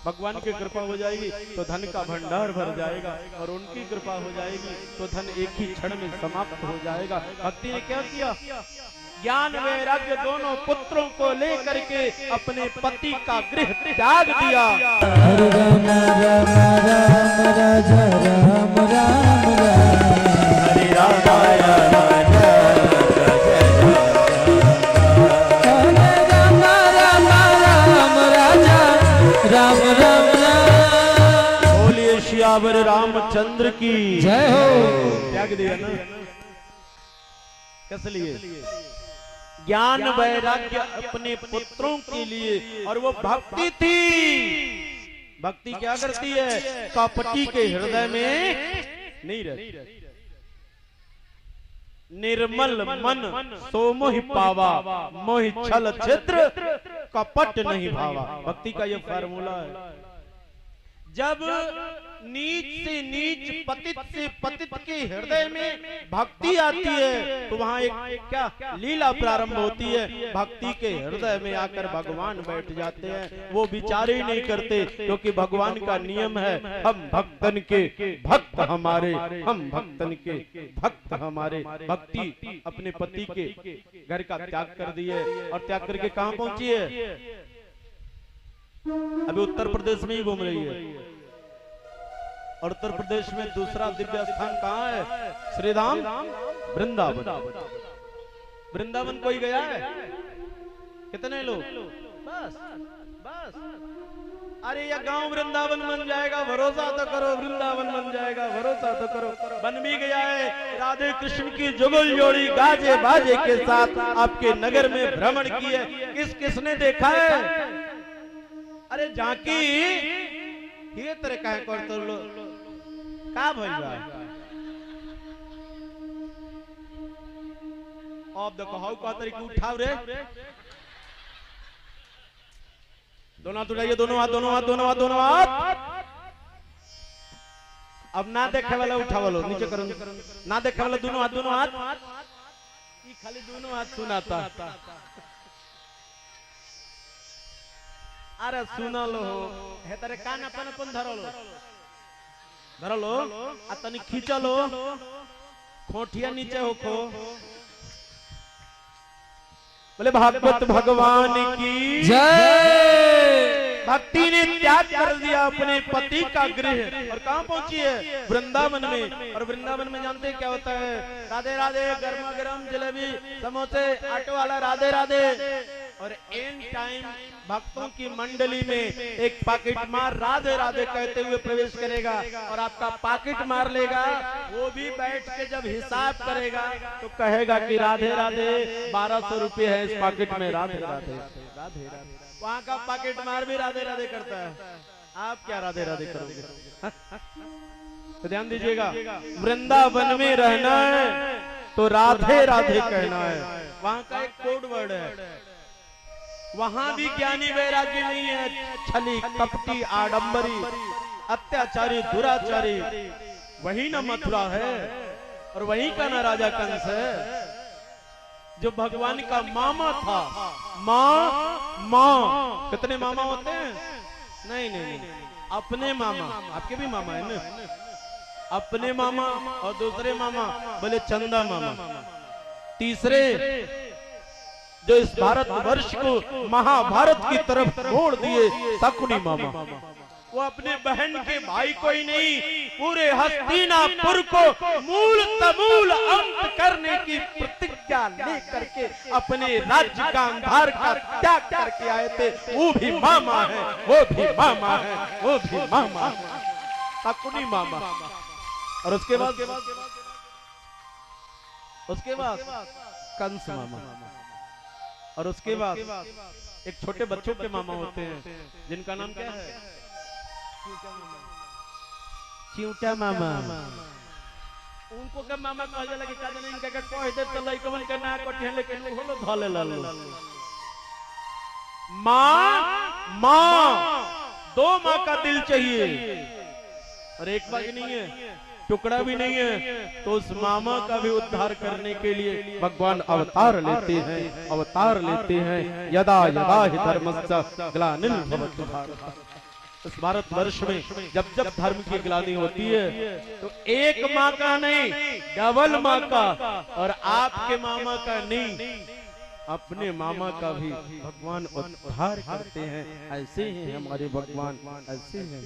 Speaker 3: भगवान की कृपा हो जाएगी तो धन का भंडार भर जाएगा, और उनकी कृपा हो जाएगी तो धन एक ही क्षण में समाप्त हो जाएगा। भक्ति ने क्या किया? ज्ञान वैराग्य दोनों पुत्रों को लेकर के अपने पति का गृह त्याग दिया।
Speaker 5: हरे राम राम राम राजा राम राम राम,
Speaker 4: हरे राम राम
Speaker 5: राम राम राम।
Speaker 3: बोलिए श्यावर रामचंद्र की
Speaker 5: जय हो।
Speaker 3: त्याग दिया ना, किस लिए? ज्ञान वैराग्य अपने पुत्रों के लिए। और वो भक्ति थी। भक्ति क्या करती है? कपटी के हृदय में नहीं रहती। निर्मल मन सो मोहि पावा, मोहि छल छिद्र कपट नहीं भावा। भक्ति का ये फार्मूला है। जब नीच से नीच, पतित से पतित के हृदय में भक्ति आती है तो वहाँ एक क्या लीला प्रारंभ होती है। भक्ति के हृदय में आकर भगवान बैठ जाते हैं। वो विचार ही नहीं करते, क्योंकि भगवान का नियम है हम भक्तन के भक्त हमारे, हम भक्तन के भक्त हमारे। भक्ति अपने पति के घर का त्याग कर दिए और त्याग करके कहाँ पहुंची है? अभी उत्तर प्रदेश में ही घूम रही है। और उत्तर प्रदेश में दूसरा दिव्य स्थान कहाँ है? श्रीधाम वृंदावन। वृंदावन कोई गया है? कितने लोग? बस बस। अरे यह गांव वृंदावन बन जाएगा, भरोसा तो करो, वृंदावन बन जाएगा, भरोसा तो करो। बन भी गया है। राधे कृष्ण की जुगल जोड़ी गाजे बाजे के साथ आपके नगर में भ्रमण की है। किसने देखा है? अरे झांकी ये तरह कहे कर तो लो का भइल बा? अब देखो हाउ का तरीके उठाव रे। दोनों हाथ उठाइए, दोनों हाथ, दोनों हाथ, दोनों हाथ, दोनों हाथ। अब ना देखे वाला उठावा लो, नीचे करो। ना देखे वाला दोनों हाथ, दोनों हाथ। ये खाली दोनों हाथ सुनाता। अरे सुना लो हे तारे कान अपन अपन धरलो धरलो आ तनी खींचलो, खोटिया नीचे होखो। बोले भागवत भगवान की
Speaker 5: जय।
Speaker 3: भक्ति ने त्याग कर दिया अपने पति का गृह और कहां पहुंची है? वृंदावन में। और वृंदावन में जानते क्या होता है? राधे राधे, गर्मा गर्म जलेबी, समोसे, ऑटो वाला राधे राधे। और एंड टाइम भक्तों की मंडली में एक पॉकेट मार राधे राधे कहते हुए प्रवेश करेगा और आपका पॉकेट मार लेगा। वो भी बैठ के जब हिसाब करेगा तो कहेगा कि राधे राधे 1200 रुपये है इस पॉकेट में, राधे राधे राधे राधे। वहां का पॉकेट मार भी राधे राधे करता है। आप क्या राधे राधे करोगे? तो ध्यान दीजिएगा, वृंदावन में रहना है तो राधे राधे कहना है। वहां का एक कोड वर्ड है। वहां भी ज्ञानी वैराग्य नहीं है, छली कपटी आडंबरी अत्याचारी दुराचारी। वही ना मथुरा है और वही का ना राजा कंस है जो भगवान का मामा था। माँ कितने मामा होते हैं? नहीं नहीं, अपने मामा। आपके भी मामा है ना? अपने मामा और दूसरे मामा बोले चंदा मामा। तीसरे जो इस भारत वर्ष को महाभारत की तरफ मोड़ दिए शकुनी मामा। वो अपने बहन के भाई को ही नहीं, पूरे हस्तिनापुर को मूल तमूल अंत करने की प्रतिज्ञा लेकर के अपने राज्य गांधार का त्याग करके आए थे। वो भी मामा है, वो भी मामा है, वो भी मामा है, शकुनी मामा। और उसके बाद कंस मामा। और उसके बाद एक छोटे बच्चों के मामा होते हैं जिनका नाम क्या है? चिंटा मामा। उनको का मामा कह जाला कि काजन इनका का कह दे त लइकवन के ना कटिहन लेकिन वो लो धले लालो। माँ दो माँ का दिल चाहिए और एक बात नहीं है, टुकड़ा भी नहीं है। तो उस मामा का भी उद्धार करने के लिए भगवान अवतार लेते हैं। यदा यदा हि धर्मस्य ग्लानिर्भवति भारत। इस भारत वर्ष में जब जब धर्म की ग्लानि होती है तो एक माँ का नहीं, डबल माँ का। और आपके मामा का नहीं, अपने मामा का भी भगवान उद्धार करते हैं। ऐसे ही हमारे भगवान, ऐसे हैं।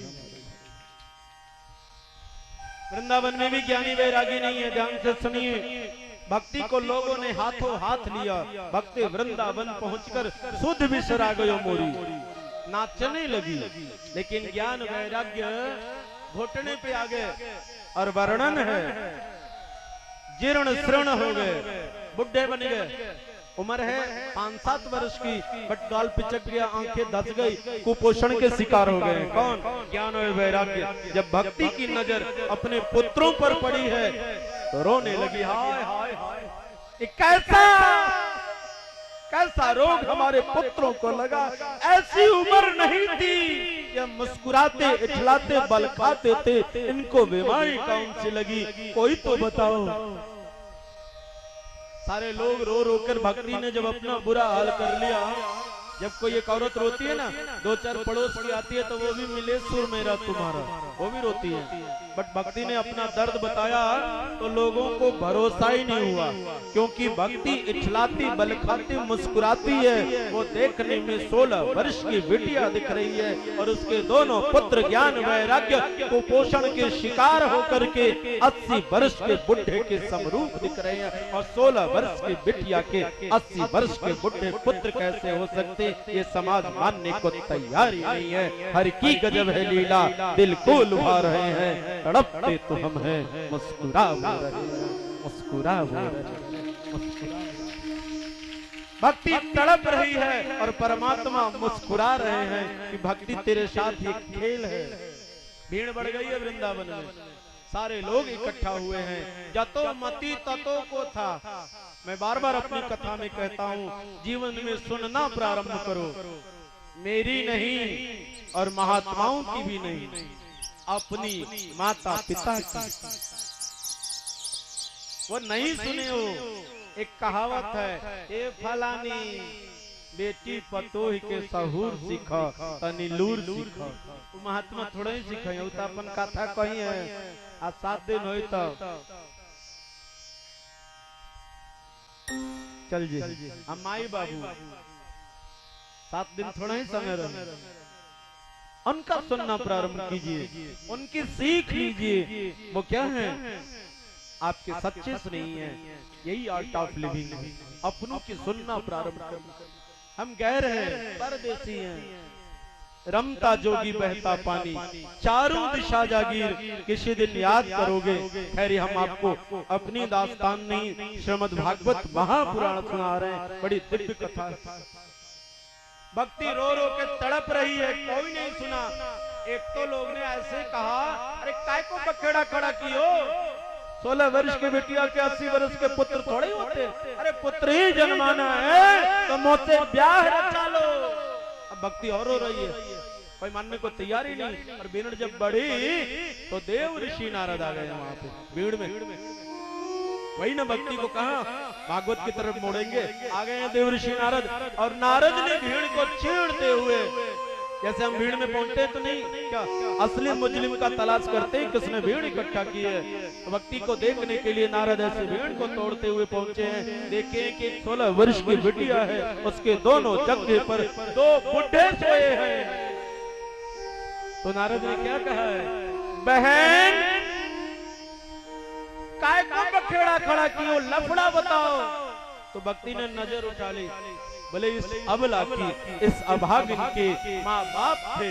Speaker 3: वृंदावन में भी ज्ञानी वैरागी नहीं है। ध्यान से सुनिए, भक्ति को लोगों ने हाथों हाथ लिया। भक्ति वृंदावन पहुंचकर शुद्ध विसरा गयो मोरी, नाचने लगी। लेकिन ज्ञान वैराग्य घुटने पे आ गए और वर्णन है जीर्ण शीर्ण हो गए, बुढ़े बन गए। उम्र है 5-7 वर्ष की, बट गाल पिचक गया, आंखें धस गई, कुपोषण के शिकार हो गए। कौन? ज्ञान और वैराग्य। जब भक्ति की नजर अपने पुत्रों पर पड़ी है तो रोने लगी। हाय हाय हाय, कैसा रोग हमारे पुत्रों को लगा। ऐसी उम्र नहीं थी, ये मुस्कुराते इठलाते बल खाते थे, इनको बीमारी कौन सी लगी? कोई तो बताओ। सारे लोग रो रो कर भक्ति ने जब अपना बुरा हाल कर लिया। जब कोई एक औरत रोती है ना, 2-4 पड़ोस की आती है तो वो भी मिले सुर मेरा तुम्हारा, वो भी रोती है। बट भक्ति ने अपना दर्द बताया तो लोगों को भरोसा ही नहीं हुआ, क्योंकि भक्ति इठलाती बलखाती मुस्कुराती है। वो देखने में 16 वर्ष की बिटिया दिख रही है और उसके दोनों पुत्र ज्ञान वैराग्य कुपोषण के शिकार होकर के 80 वर्ष के बुढ़े के समरूप दिख रहे हैं, और 16 वर्ष की बिटिया के 80 वर्ष के बुढ़े पुत्र कैसे हो सकते, ये समाज मानने को तैयार ही नहीं है। हर की गजब है लीला, दिल को लुभा रहे हैं, तड़पते तो हम हैं, मुस्कुरा वो रहे, मुस्कुरा वो रहे। भक्ति तड़प रही है और परमात्मा मुस्कुरा रहे हैं कि भक्ति तेरे साथ एक खेल है। भीड़ बढ़ गई है वृंदावन में, सारे लोग इकट्ठा हुए हैं। जतो मति ततो को था। मैं बार बार अपनी कथा में कहता हूँ, जीवन में सुनना प्रारंभ करो, मेरी नहीं और महात्माओं की भी नहीं, अपनी माता पिता की। वो नहीं सुने हो। एक कहावत है, ए फलानी बेटी पतोह के सहूर सीख तनी लूर सीख। महात्मा थोड़ा ही सीखे, तो अपन कथा कही है। आज 7 दिन हो तो चल जी हम माई बाबू 7 दिन थोड़ा ही समय रहे, उनका सुनना प्रारंभ कीजिए, उनकी सीख लीजिए। वो क्या है? आपके सच्चे स्नेही है। यही आर्ट ऑफ लिविंग है। अपनों की सुनना प्रारंभ करना। हम गैर हैं, परदेसी हैं, रमता जोगी बहता पानी, चारों दिशा जागीर, किसी दिन याद करोगे। खैर हम आपको अपनी दास्तान नहीं, श्रीमद् भागवत महापुराण सुना रहे हैं। बड़ी दिव्य कथा है। भक्ति रो रो के तड़प रही है, कोई नहीं सुना। एक तो लोग ने ऐसे कहा, अरे काय को बखेड़ा खड़ा कियो, 16 वर्ष की बिटिया के 80 वर्ष के पुत्र थोड़े होते। अरे पुत्र ही जन्माना है तो मोते ब्याह रचा लो। अब भक्ति और रो रही है, कोई मानने को तैयार ही नहीं। और भीड़ जब बढ़ी तो देव ऋषि नारद आ गए वहां पे भीड़ में। वही ना भक्ति को कहा भागवत की तरफ मोड़ेंगे, आ गए हैं देव ऋषि नारद। और नारद ने भीड़ को छेड़ते हुए, जैसे हम भीड़ में पहुंचते तो नहीं क्या असली मुजरिम का तलाश करते हैं किसने भीड़ इकट्ठा की है। तो भक्ति को देखने के लिए नारद ऐसे भीड़ को तोड़ते हुए पहुंचे हैं। देखें कि 16 वर्ष की बिटिया है, उसके दोनों जगह पर 2 बुढ़े सोए हैं। तो नारद ने क्या कहा है, बहन काय को बखेड़ा खड़ा कियो, लफड़ा बताओ। तो भक्ति ने नजर उठा ली, बोले इस अबला की, इस अभागिन के माँ बाप थे,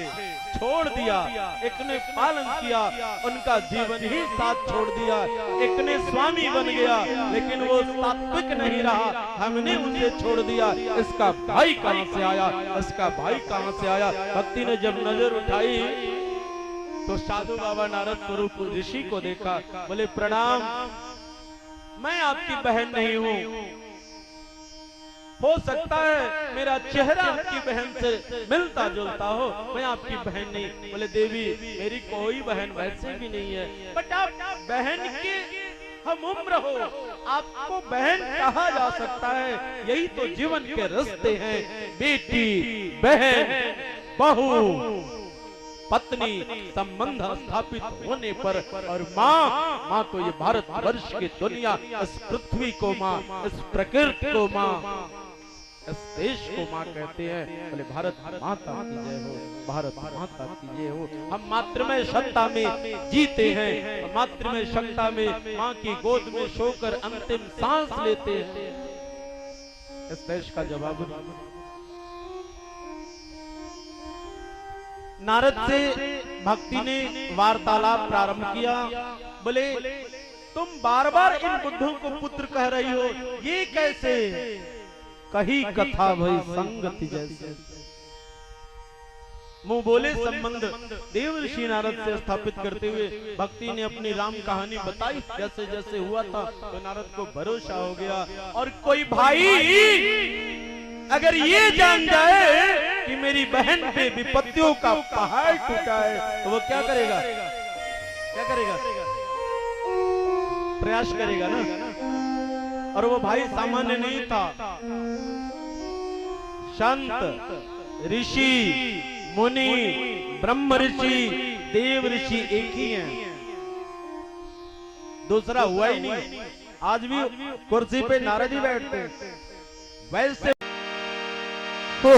Speaker 3: छोड़ दिया। एक ने पालन किया, उनका जीवन ही साथ छोड़ दिया। एक ने स्वामी बन गया, लेकिन वो सात्विक नहीं रहा, हमने उसे छोड़ दिया। इसका भाई कहाँ से आया, इसका भाई कहाँ से आया। भक्ति ने जब नजर उठाई तो साधु बाबा नारद स्वरूप ऋषि को देखा। बोले प्रणाम, मैं आपकी बहन नहीं हूँ। हो सकता है मेरा चेहरा आपकी बहन से मिलता जुलता हो, मैं आपकी बहन नहीं। बोले देवी मेरी कोई बहन वैसे भी नहीं है, बट आप बहन के हम उम्र हो, आपको बहन कहा जा सकता है। यही तो जीवन के रिश्ते हैं, बेटी बहन बहू पत्नी संबंध स्थापित होने पर। और माँ तो ये भारत वर्ष की दुनिया, इस पृथ्वी को माँ, इस प्रकृति को माँ, इस देश को माँ कहते हैं। बोले भारत माता की जय हो, भारत माता की जय हो। हम मातृमय सत्ता में जीते हैं, और मातृमय सत्ता में माँ की गोद में सोकर अंतिम सांस लेते हैं। इस देश का जवाब नारद से भक्ति ने वार्तालाप प्रारंभ किया। बोले तुम बार बार इन बुद्धों को पुत्र कह रही हो, ये कैसे? कही कथा भई संगति जैसे। मुंह बोले संबंध देव ऋषि नारद से स्थापित करते हुए भक्ति ने अपनी राम कहानी बताई। जैसे जैसे हुआ था तो नारद को भरोसा हो गया। और कोई भाई अगर ये जान जाए कि मेरी बहन पे विपत्तियों का पहाड़ टूटा है तो वो क्या करेगा? क्या करेगा? प्रयास करेगा ना। और वो भाई सामान्य नहीं था, संत ऋषि मुनि ब्रह्म ऋषि देव ऋषि एक ही हैं। दूसरा हुआ ही नहीं। आज भी कुर्सी पे नारद ही बैठते हैं। वैसे
Speaker 4: हो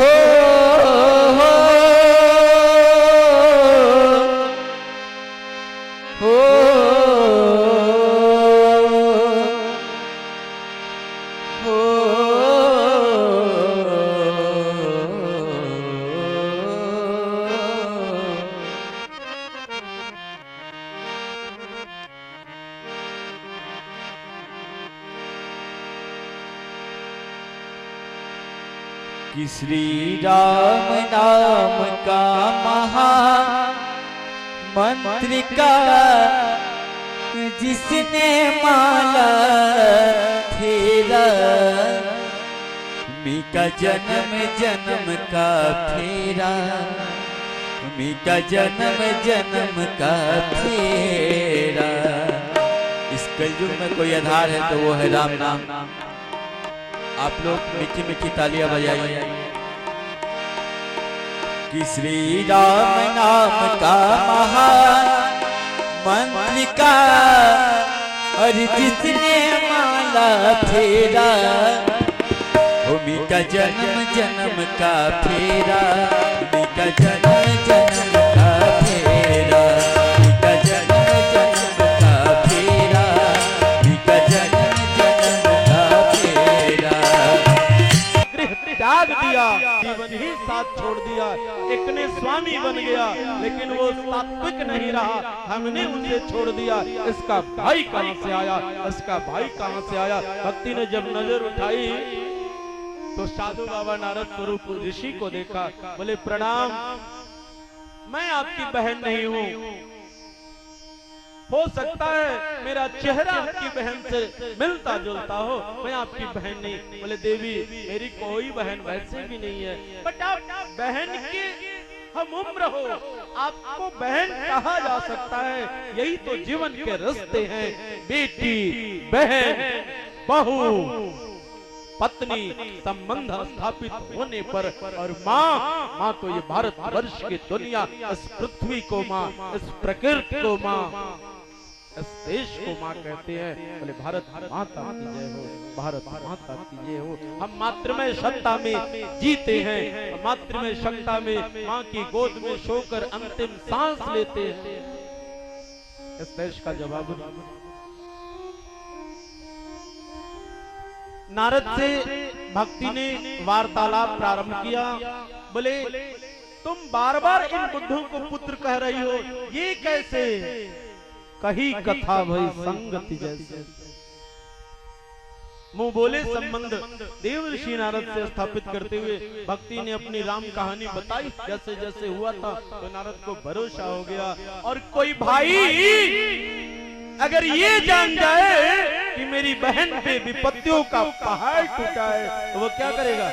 Speaker 4: हो कि श्री राम नाम का महा मंत्र का जिसने माला फेरा मीका जन्म जन्म का फेरा मीका जन्म जन्म का फेरा। इस कलयुग में कोई आधार है तो वो है राम नाम। आप लोग मीठी मीठी तालियां बजाइए कि श्री राम नाम का महान मंत्र का और जिसने माला फेरा भूमि का जन्म जन्म का फेरा भूमि का जन्म जन्म का फेरा भूमि का जन्म जन्म का फेरा भूमि का जन्म जन्म का फेरा।
Speaker 3: त्याग दिया, जीवन ही साथ छोड़ दिया, एक ने स्वामी बन गया लेकिन वो सात्विक नहीं रहा, हमने उसे छोड़ दिया। इसका भाई कहां से आया, इसका भाई कहां से आया। भक्ति ने जब नजर उठाई तो साधु बाबा नारद स्वरूप ऋषि को देखा, बोले प्रणाम, मैं आपकी बहन नहीं हूं, हो सकता है मेरा चेहरा आपकी बहन से मिलता जुलता हो, मैं आपकी बहन नहीं। बोले देवी मेरी कोई बहन वैसे भी नहीं है, बट आप बहन की हम उम्र हो, आपको बहन कहा जा सकता है। यही तो जीवन के रिश्ते हैं, बेटी बहन बहू पत्नी संबंध स्थापित होने पर। और माँ तो ये भारत वर्ष की दुनिया, इस पृथ्वी को माँ, इस प्रकृति को माँ, इस देश को माँ कहते हैं। बोले भारत माता की जय हो, भारत माता की जय हो। हम मातृमय सत्ता में जीते हैं, मातृमय सत्ता में माँ की गोद में सोकर अंतिम सांस लेते हैं। इस देश का जवाब नारद से भक्ति ने वार्तालाप प्रारंभ किया। बोले तुम बार बार इन बुद्धों को पुत्र कह रही हो, ये कैसे? कही कथा भई संगति जैसे। मुंह बोले संबंध देव ऋषि नारद से स्थापित करते हुए भक्ति ने अपनी राम कहानी बताई। जैसे जैसे हुआ था तो नारद को भरोसा हो गया। और कोई भाई अगर ये जान जाए कि मेरी बहन पे विपत्तियों का पहाड़ टूटा है तो वो क्या करेगा?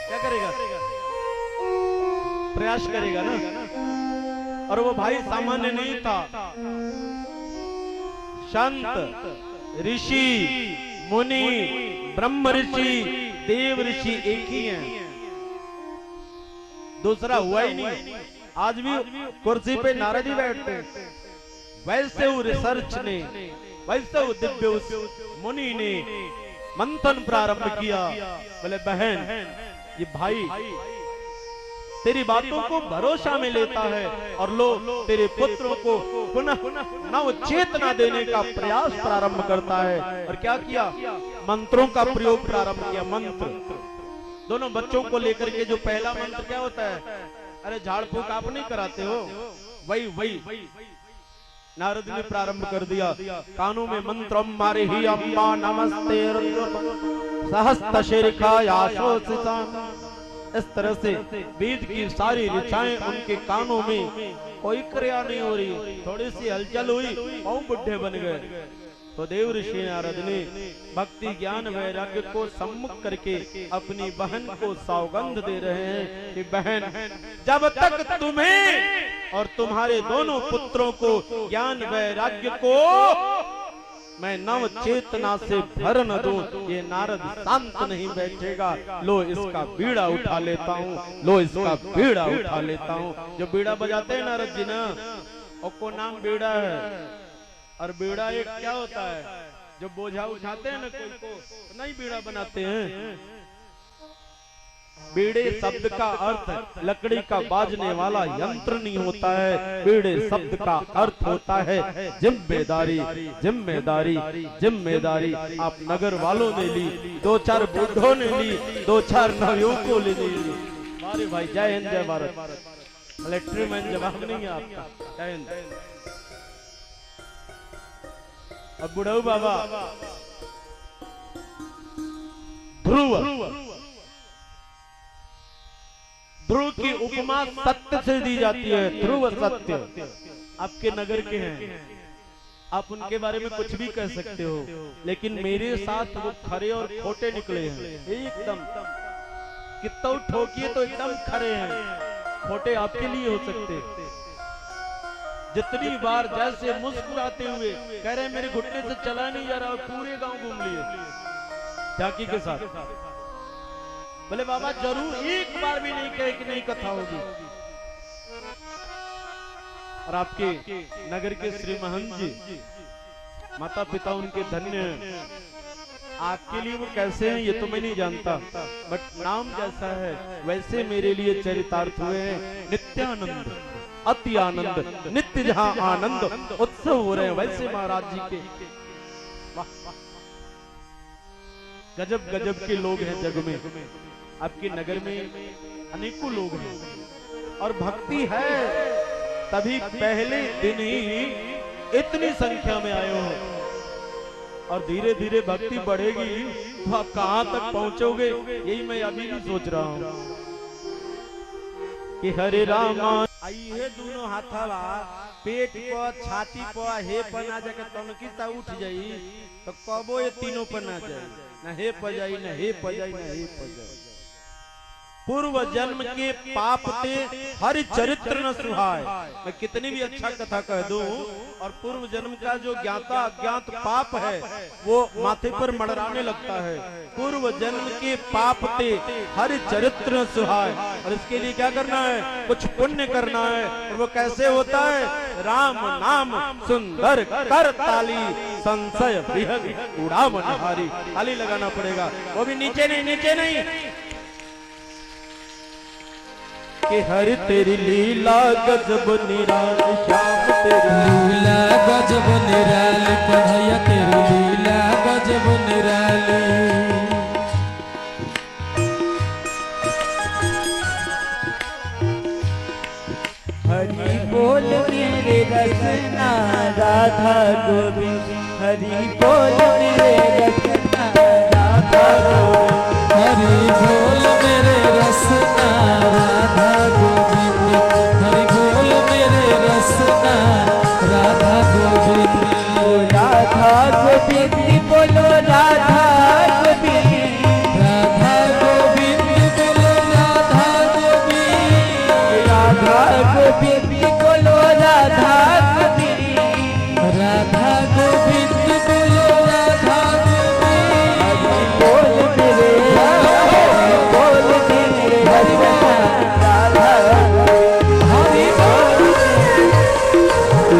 Speaker 3: क्या करेगा? प्रयास करेगा ना। और वो भाई सामान्य नहीं था, संत ऋषि मुनि ब्रह्म ऋषि देव ऋषि एक ही हैं, दूसरा हुआ ही नहीं। आज भी कुर्सी पे नारद ही बैठते हैं। वैसे वो रिसर्च ने, वैसे वो दिव्य उस मुनि ने मंथन प्रारंभ किया। बोले बहन ये भाई तेरी बातों को भरोसा में लेता है और लो तेरे पुत्रों को पुनः नव चेतना देने का प्रयास प्रारंभ करता है। और क्या किया? मंत्रों का प्रयोग प्रारंभ किया। मंत्र दोनों बच्चों को लेकर के जो पहला मंत्र क्या होता है? अरे झाड़ फूक आप नहीं कराते हो, वही नारद ने प्रारंभ कर दिया। कानों में मंत्र मारे ही अम्बा नमस्ते सहस्त्र शीर्षा। इस तरह से वेद की सारी ऋचाएं उनके कानों में, कोई क्रिया नहीं हो रही, थोड़ी सी हलचल हुई, पांव बुढ़े बन गए। तो देव ऋषि नारद ने भक्ति ज्ञान वैराग्य को सम्मुख करके अपनी बहन को सौगंध दे रहे हैं कि बहन जब तक तुम्हें और तुम्हारे दोनों पुत्रों को ज्ञान वैराग्य को मैं नव चेतना से भर न दूं, ये नारद शांत नहीं बैठेगा। लो इसका बीड़ा उठा लेता हूँ, लो इसका बीड़ा उठा लेता हूँ। जो बीड़ा बजाते हैं नारद जी ना, उसको नाम बीड़ा है। और बीड़ा एक क्या होता है, जब बोझा उठाते हैं ना कोई को, तो नहीं बीड़ा बनाते हैं। बीड़े शब्द का अर्थ लकड़ी का बाजने वाला यंत्र नहीं होता है। बीड़े शब्द का अर्थ होता है जिम्मेदारी, जिम्मेदारी, जिम्मेदारी। आप नगर वालों ने ली, 2-4 बूढ़ों ने ली, 2-4 नवयुवकों ने ली। अरे भाई जय हिंद जय भारत। कलेक्टर मैन जवाब नहीं है आपका। जय हिंद। अब बुढ़ऊ बाबा ध्रुव, ध्रुव की उपमा सत्य से दी जाती है। ध्रुव सत्य आपके नगर के हैं, आप उनके बारे में कुछ भी कह सकते हो, लेकिन मेरे साथ वो खरे और खोटे निकले हैं एकदम। कितना ठोकिए तो एकदम खरे हैं, खोटे आपके लिए हो सकते। जितनी बार जैसे मुस्कुराते हुए कह रहे मेरे घुटने से चला नहीं जा रहा, पूरे गांव घूम लिए झांकी के साथ। बोले बाबा जरूर एक बार भी नहीं कहे कि नहीं कथा होगी। और आपके नगर के श्री महंत जी, माता पिता उनके धन्य हैं। आपके लिए वो कैसे हैं ये तो मैं नहीं जानता, बट नाम जैसा है वैसे मेरे लिए चरितार्थ हुए हैं। नित्यानंद, अति आनंद, नित्य जहां आनंद उत्सव हो रहे हैं वैसे महाराज जी के। गजब गजब के लोग हैं जग में। आपके नगर में अनेकों लोग हैं और भक्ति है, तभी पहले दिन ही इतनी संख्या में आए हो। और धीरे धीरे भक्ति बढ़ेगी तो आप कहां तक पहुंचोगे, यही मैं अभी भी सोच रहा हूं कि हरे रामा
Speaker 6: ये दोनों हाथवा पेट पर, छाती पर, हे पर ना जाके तनकी सा उठ जाई तो कबो ये तीनों पर ना जाए, न हे पर जाई, न हे पर जाई, न हे पर जाई।
Speaker 3: पूर्व जन्म के पाप ते हरि चरित्र न सुहाय। मैं कितनी भी अच्छा कथा कह दूं, और पूर्व जन्म का जो ज्ञाता अज्ञात पाप है वो माथे पर मड़राने लगता है। पूर्व जन्म के पाप ते हरि चरित्र न सुहाय। और इसके लिए क्या करना है, कुछ पुण्य करना है। और वो कैसे होता है, राम नाम सुंदर कर ताली, संशय बृहद उड़ावन हारी। ताली लगाना पड़ेगा, वो भी नीचे नहीं, नीचे नहीं। कि हर तेरी लीला गजब निराली, श्याम तेरी
Speaker 5: लीला गजब निराली, पढ़ैया तेरी लीला गजब निराली।
Speaker 4: हरि बोल मेरे रसना राधा गोविंद, हरि बोल मेरे रसना राधा गोविंद,
Speaker 5: हरि बोल मेरे रसना राधा गोविंद, हरि बोल मेरे रसना राधा गोविंद।
Speaker 4: राधा गोविंद बोलो राधा गोविंद,
Speaker 5: राधा गोविंद बोलो राधा गोविंद,
Speaker 4: राधा गोविंद बोलो राधा गोविंद,
Speaker 5: राधा गोविंद बोलो राधा गोविंद।
Speaker 4: हरि बोल मेरे हरि बोल मेरे रसना राधा गोविंद,
Speaker 5: हरि बोल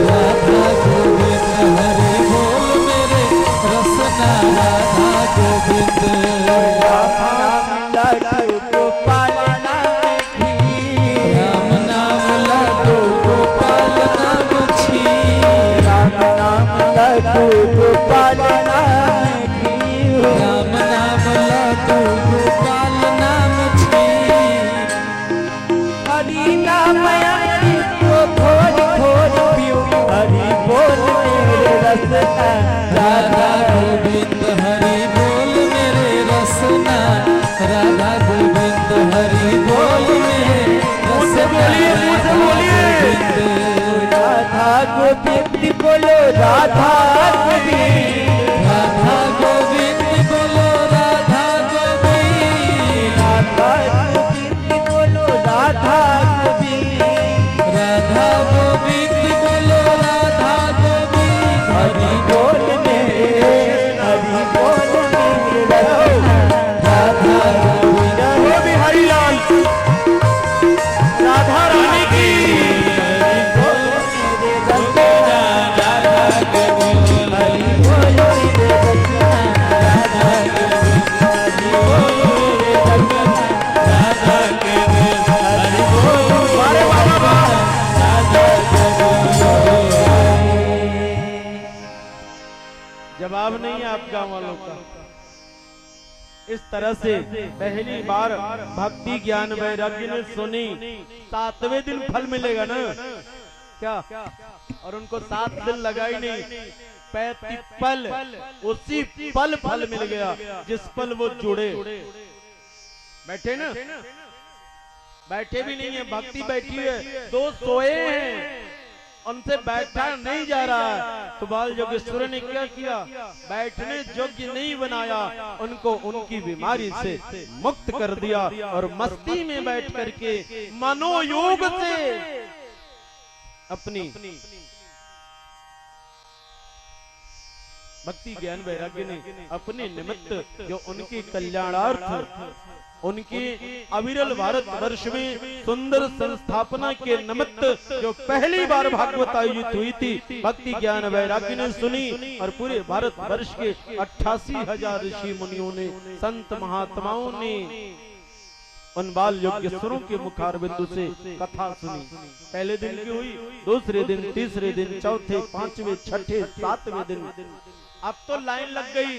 Speaker 5: राधा गोविंद, हरि बोल मेरे रसना राधा गोविंद।
Speaker 4: राम नाम लाडो गोपाल नाम छी,
Speaker 5: राम नाम लाडो गोपाल नाम छी,
Speaker 4: राम नाम लाडो गोपाल नाम
Speaker 5: राम नाम लाडो गोपाल नाम छी।
Speaker 4: हरि नाम को खोज खोज पियो, हरि बोल मेरे रसना
Speaker 5: राधा गोविंद, हरि बोल मेरे
Speaker 6: गांव वालों का। इस तरह से पहली बार भक्ति ज्ञान वैराग्य ने सुनी, 7वें दिन फल मिलेगा ना क्या? और उनको 7 दिन लगा ही नहीं, 35 पल उसी पल फल मिल गया जिस पल वो जुड़े। बैठे ना, बैठे भी नहीं है, भक्ति बैठी है, 2 सोए हैं, उनसे बैठा नहीं जा रहा है। तो बाल योगेश्वर ने क्या किया? बैठने योग्य नहीं बनाया, उनको उनकी बीमारी से मुक्त कर दिया और मस्ती में बैठ करके मनोयोग से अपनी भक्ति ज्ञान वैराग्य ने अपने निमित्त जो उनके कल्याणार्थ, उनके अविरल भारत वर्ष में सुंदर संस्थापना के निमित्त जो पहली बार भागवत आयोजित हुई थी, भक्ति ज्ञान वैराग्य ने सुनी और पूरे भारत वर्ष के 88,000 ऋषि मुनियों ने, संत महात्माओं ने उन बाल योगेश्वरों के मुखार बिंदु से कथा सुनी। पहले दिन की हुई, दूसरे दिन, तीसरे दिन, चौथे, 5वें, 6ठे, 7वें दिन। अब तो लाइन लग गई,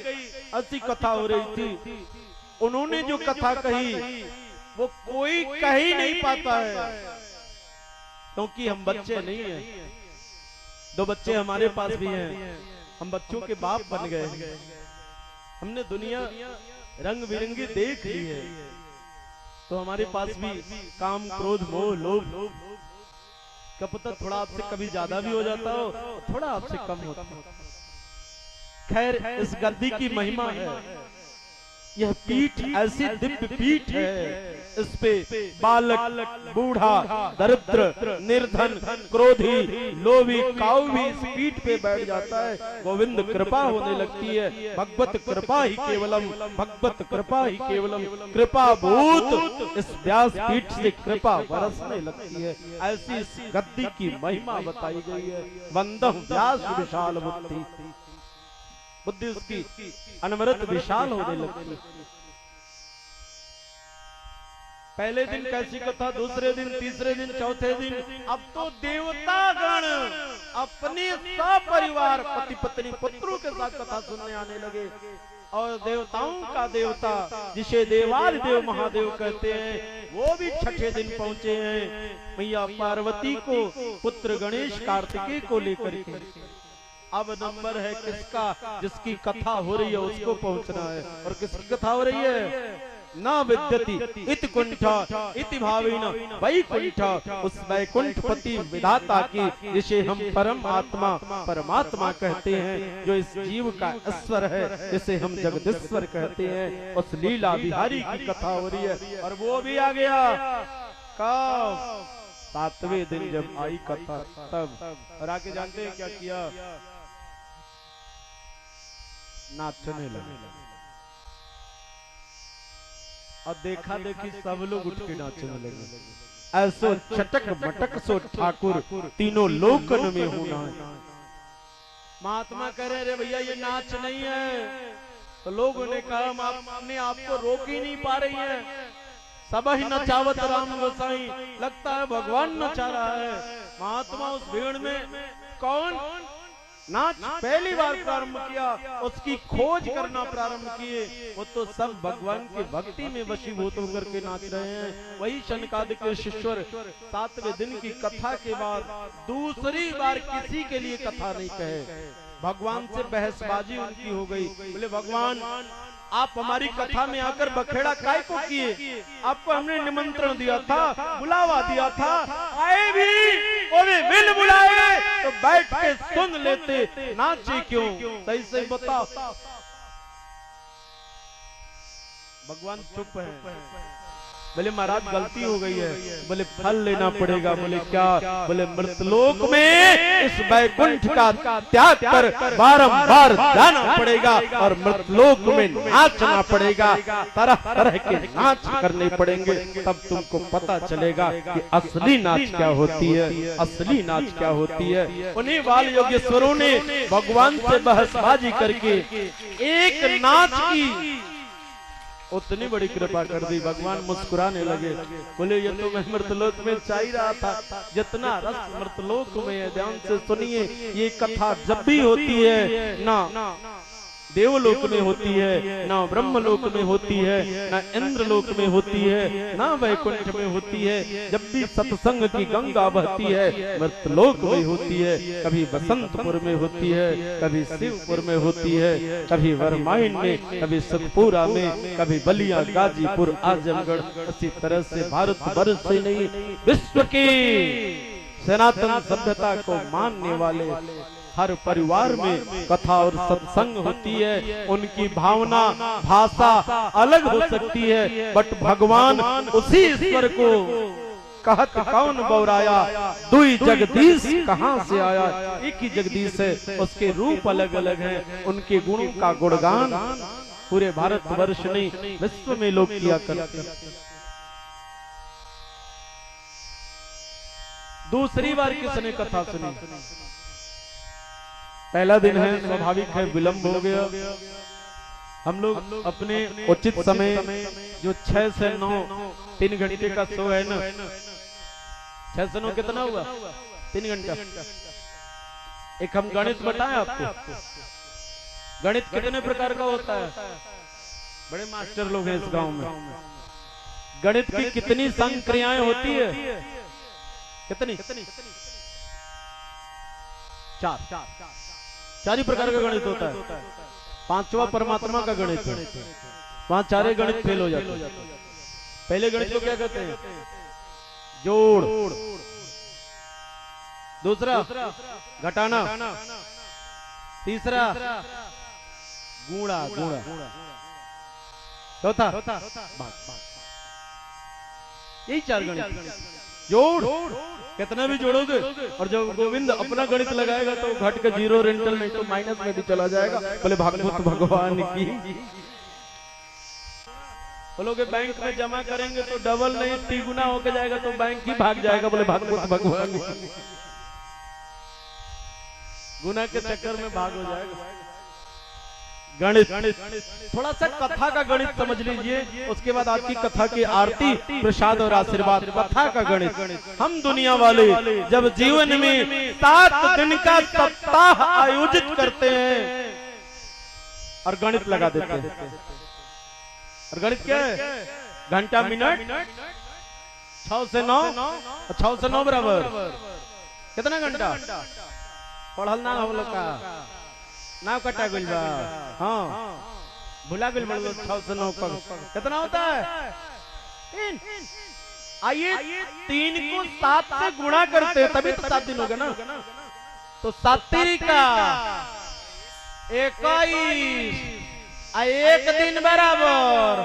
Speaker 6: ऐसी कथा हो रही थी। उन्होंने जो कथा कही वो कोई कह ही नहीं पाता है, क्योंकि हम बच्चे नहीं हैं। 2 बच्चे हमारे पास भी हैं, हम बच्चों के बाप बन गए। हमने दुनिया रंग बिरंगी देख ली है, तो हमारे पास भी काम, क्रोध, मोह, लोभ, क्या पता थोड़ा आपसे कभी ज्यादा भी हो जाता हो, थोड़ा आपसे कम होता हो। खैर, इस गद्दी की महिमा है। यह पीठ ऐसी दिव्य पीठ है, इस पे बालक, बूढ़ा, दरिद्र, निर्धन, क्रोधी, लोभी, काऊ भी इस पीठ पे बैठ जाता है। गोविंद कृपा होने लगती है। भगवत कृपा ही केवलम, भगवत कृपा ही केवलम, कृपा भूत इस व्यास पीठ से कृपा बरसने लगती है। ऐसी इस गद्दी की महिमा बताई गई है। वंदम व्यास विशाल बुद्धि, बुद्धि उसकी अनवरत विशाल होने लगती है। पहले दिन कैसी कथा, दूसरे दिन, तीसरे दिन, चौथे दिन, अब तो देवता गण अपने सपरिवार पति पत्नी पुत्रों के साथ कथा सुनने आने लगे। और देवताओं का देवता जिसे देवाल देव महादेव कहते हैं, वो भी 6ठे दिन पहुंचे हैं मैया पार्वती को पुत्र गणेश कार्तिकेय को लेकर के। अब नंबर है किसका? जिसकी कथा हो रही है उसको पहुंचना है। और किसकी कथा हो रही है? ना विद्यति इति कुंठ इति भावेन वैकुंठ, उस वैकुंठपति विधाता की, जिसे हम परम आत्मा परमात्मा कहते हैं, जो इस जीव का ईश्वर है, जिसे हम जगदीश्वर कहते हैं, उस लीला बिहारी की कथा हो रही है। और वो भी आ गया कब? 7वें दिन जब आई कथा तब। और आके जानते हैं क्या किया? नाचने लगे। और देखा देखी सब लोग उठ के नाचने लगे। ऐसो चटक मटक सो ठाकुर तीनों लोकन में होना है। महात्मा कह रहे भैया ये नाच नहीं है। तो लोगों ने कहा हम अपने आप को रोक ही नहीं पा रही है, सब ही नचावत राम गोसाई, लगता है भगवान नचा रहा है। महात्मा उस भीड़ में कौन नाच पहली बार प्रारंभ किया, उसकी खोज करना प्रारंभ किए, वो तो सब भगवान के भक्ति में वशीभूत होकर के नाच रहे हैं। वही शनकादिक शिष्यर 7वें दिन की कथा के बाद दूसरी बार किसी के लिए कथा नहीं कहे। भगवान से बहसबाजी उनकी हो गई। बोले भगवान आप हमारी कथा में आकर बखेड़ा काय को किए? आपको हमने निमंत्रण दिया था, बुलावा दिया था, आए भी मिल बुलाए तो बैठ के सुन लेते, नाचे क्यों? सही सही बताओ। भगवान चुप है। बोले महाराज गलती हो गई है। बोले फल लेना पड़ेगा। बोले क्या? बोले मृतलोक में इस वैकुंठ का त्याग कर बारंबार जाना पड़ेगा और मृतलोक में नाचना पड़ेगा। तरह तरह के नाच करने पड़ेंगे, तब तुमको पता चलेगा कि असली नाच क्या होती है, असली नाच क्या होती है। उन्हीं बाल योगेश्वरों ने भगवान से बहसबाजी करके एक नाच की उतनी बड़ी कृपा कर दी। भगवान मुस्कुराने लगे। बोले ये तो मैं मृतलोक में चाह रहा था, जितना रस मृतलोक में है। ध्यान से सुनिए, ये कथा जब भी होती है ना देवलोक में होती है, ना ब्रह्मलोक में होती है, ना इंद्रलोक में होती है, ना वैकुंठ में होती है। जब भी सत्संग की गंगा बहती है मृतलोक में होती है, कभी बसंतपुर में होती है, कभी शिवपुर में होती है, कभी वरमाइन में, कभी सुखपुरा में, कभी बलिया, गाजीपुर, आजमगढ़। इसी तरह से भारत वर्ष से नहीं, विश्व की सनातन सभ्यता को मानने वाले हर परिवार में कथा और सत्संग होती है। उनकी भावना भाषा अलग हो सकती है, बट भगवान उसी ईश्वर को कहत कौन बौराया, दुई जगदीश कहाँ से आया। एक ही जगदीश है, उसके रूप अलग अलग हैं, उनके गुणों का गुणगान पूरे भारत वर्ष नहीं विश्व में लोग किया करते हैं। दूसरी बार किसने कथा सुनी? पहला दिन है, स्वाभाविक है विलंब हो गया। हम लोग अपने उचित समय जो 6 से 9 3 घंटे का शो है ना, 6 से 9 कितना हुआ? 3 घंटा। एक हम गणित बताएं आपको, गणित कितने प्रकार का होता है? बड़े मास्टर लोग हैं इस गांव में। गणित की कितनी संक्रियाएं होती है? कितनी? 4 ही प्रकार का गणित होता है। 5वां परमात्मा का गणित है, वहां 4 गणित फेल हो जाते हैं। पहले गणित को क्या कहते हैं? जोड़। दूसरा घटाना। तीसरा गुणा। चौथा यही 4 गणित। जोड़ कितना भी जोड़ोगे, और जब गोविंद अपना गणित लगाएगा तो घट के 0 रेंटल नहीं तो माइनस में भी चला जाएगा। बोले भागवत भगवान की। बोलोगे बैंक में जमा करेंगे तो डबल नहीं 3 गुना होके जाएगा तो बैंक ही भाग जाएगा। बोले भागवत भगवान की। गुना के चक्कर में भाग हो जाएगा। गणित थोड़ा सा कथा का गणित समझ लीजिए, उसके बाद आपकी कथा की आरती, प्रसाद और आशीर्वाद। कथा का गणित, हम दुनिया वाले जब जीवन में 7 दिन का सप्ताह आयोजित करते हैं और गणित लगा देते हैं। और गणित क्या है? घंटा मिनट 6 से 9, 6 से 9 बराबर कितना घंटा? पढ़ल ना हम लोग का नाव कटा गइल बा। हाँ भुला गइल बा। 6 से 9 कितना होता है? 3। आइए 3 को 7 से गुणा करते हैं तभी तो 7 दिन होगा ना। तो 7 का 21, 1 दिन बराबर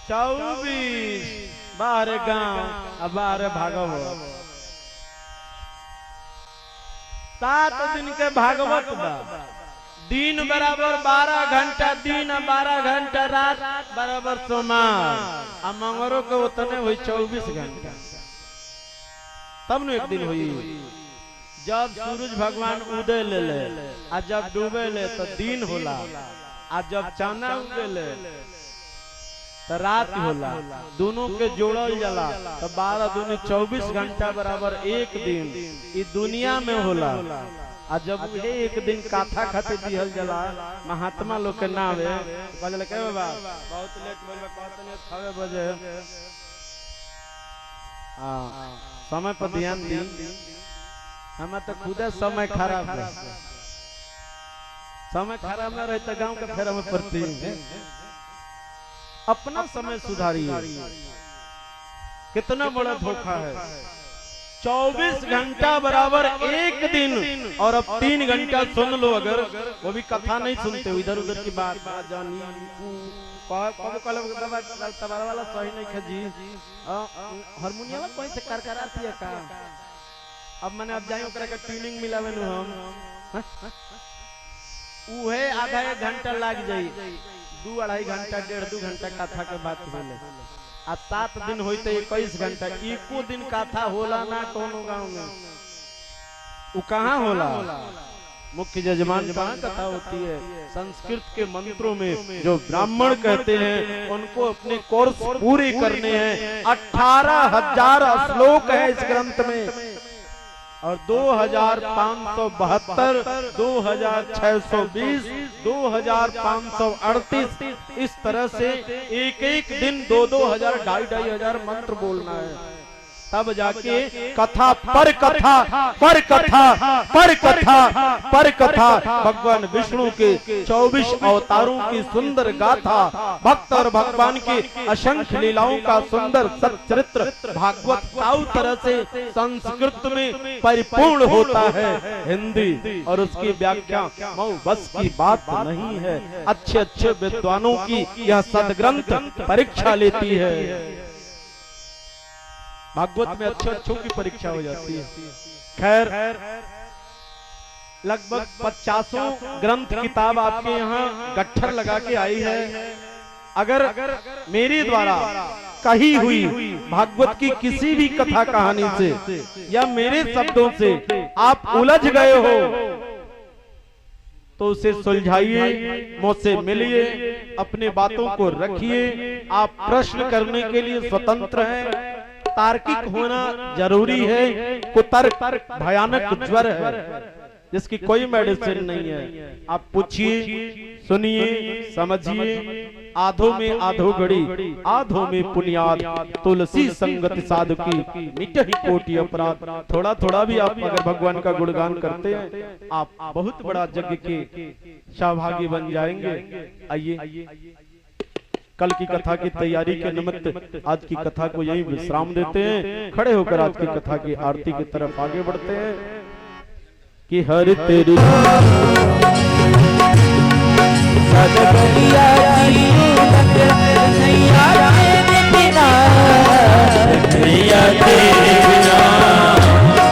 Speaker 6: 24। 12 गांव 12 भागवत। 7 दिन के भागवत बा। दिन बराबर 12 घंटा दिन, 12 घंटा रात बराबर सोमवार। अब मंगलों के उतने हुई 24 घंटा। तब न एक दिन हुई जब सूरज भगवान उदय ले ले, आज जब डूबे ले तो दिन होला, आज जब चांदा उगे ले तो रात होला। दोनों के जोड़ल जाला तो 12 दूनी 24 घंटा बराबर 1 दिन। ये दुनिया में होला। आज जब एक दिन काथा खाते दिहल जला महात्मा लोग के नाम है, कहले के बाबा बहुत लेट बोल कहते ने 6 बजे। हां समय पर ध्यान दी। हम तो खुद समय खराब है। समय खराब ना रहे तो गांव के फेरा में पड़ती है। अपना समय सुधारिए। कितना बड़ा धोखा है। 24 घंटा बराबर 1 दिन, और अब 3 घंटा सुन लो। अगर वो भी कथा नहीं सुनते हो, इधर उधर की बात जानी तबारा वाला सही नहीं है जी। हारमोनियम कोई से करकराती है का? अब मैंने अब जाई ओकरा के ट्यूनिंग मिलावे नु हम उहे आधा 1 घंटा लग जाई। 2-2.5 घंटा 1.5-2 घंटा कथा के बात होले। आ 7 दिन होते 21 घंटा। एको दिन कथा होला ना कोनो गांव में। वो कहाँ होला? मुख्य जजमान कहाँ कथा होती है? संस्कृत के मंत्रों में जो ब्राह्मण कहते हैं उनको अपने कोर्स पूरे करने हैं। 18,000 श्लोक है इस ग्रंथ में। और 2572, 2620, 2538 इस तरह से एक एक दिन 2-2 हजार 2,500 मंत्र बोलना है। तब जाके कथा पर कथा पर कथा पर कथा पर कथा भगवान विष्णु के 24 अवतारों की सुंदर गाथा, भक्त और भगवान की असंख्य लीलाओं का सुंदर सच्चरित्र भागवत काउ तरह से संस्कृत में परिपूर्ण होता है। हिंदी और उसकी व्याख्या मऊ बस की बात नहीं है। अच्छे अच्छे विद्वानों की यह सदग्रंथ परीक्षा लेती है। भागवत में अच्छे अच्छों की परीक्षा हो जाती है। खैर, लगभग 50 ग्रंथ किताब आपके यहाँ गट्ठर लगा के आई है। अगर मेरे द्वारा कही हुई भागवत की किसी भी कथा कहानी से या मेरे शब्दों से आप उलझ गए हो तो उसे सुलझाइए, मुझसे मिलिए, अपने बातों को रखिए। आप प्रश्न करने के लिए स्वतंत्र हैं। तार्किक होना जरूरी है। कुतर्क भयानक ज्वर है जिसकी कोई मेडिसिन नहीं है। आप पूछिए, सुनिए, समझिए। आधो में आधो घड़ी, आधो में पुनियाद, तुलसी संगति साधु की मिटहि कोटि अपराध। थोड़ा थोड़ा भी आप अगर भगवान का गुणगान करते हैं, आप बहुत बड़ा यज्ञ के सहभागी बन जाएंगे। आइए, कल की कथा की तैयारी के निमित्त आज की कथा को यही विश्राम देते हैं। खड़े होकर आज की कथा की आरती की तरफ आगे बढ़ते हैं। कि हर तेरी
Speaker 5: सदगरिया कन्हैया तेरे बिना, कन्हैया तेरे बिना,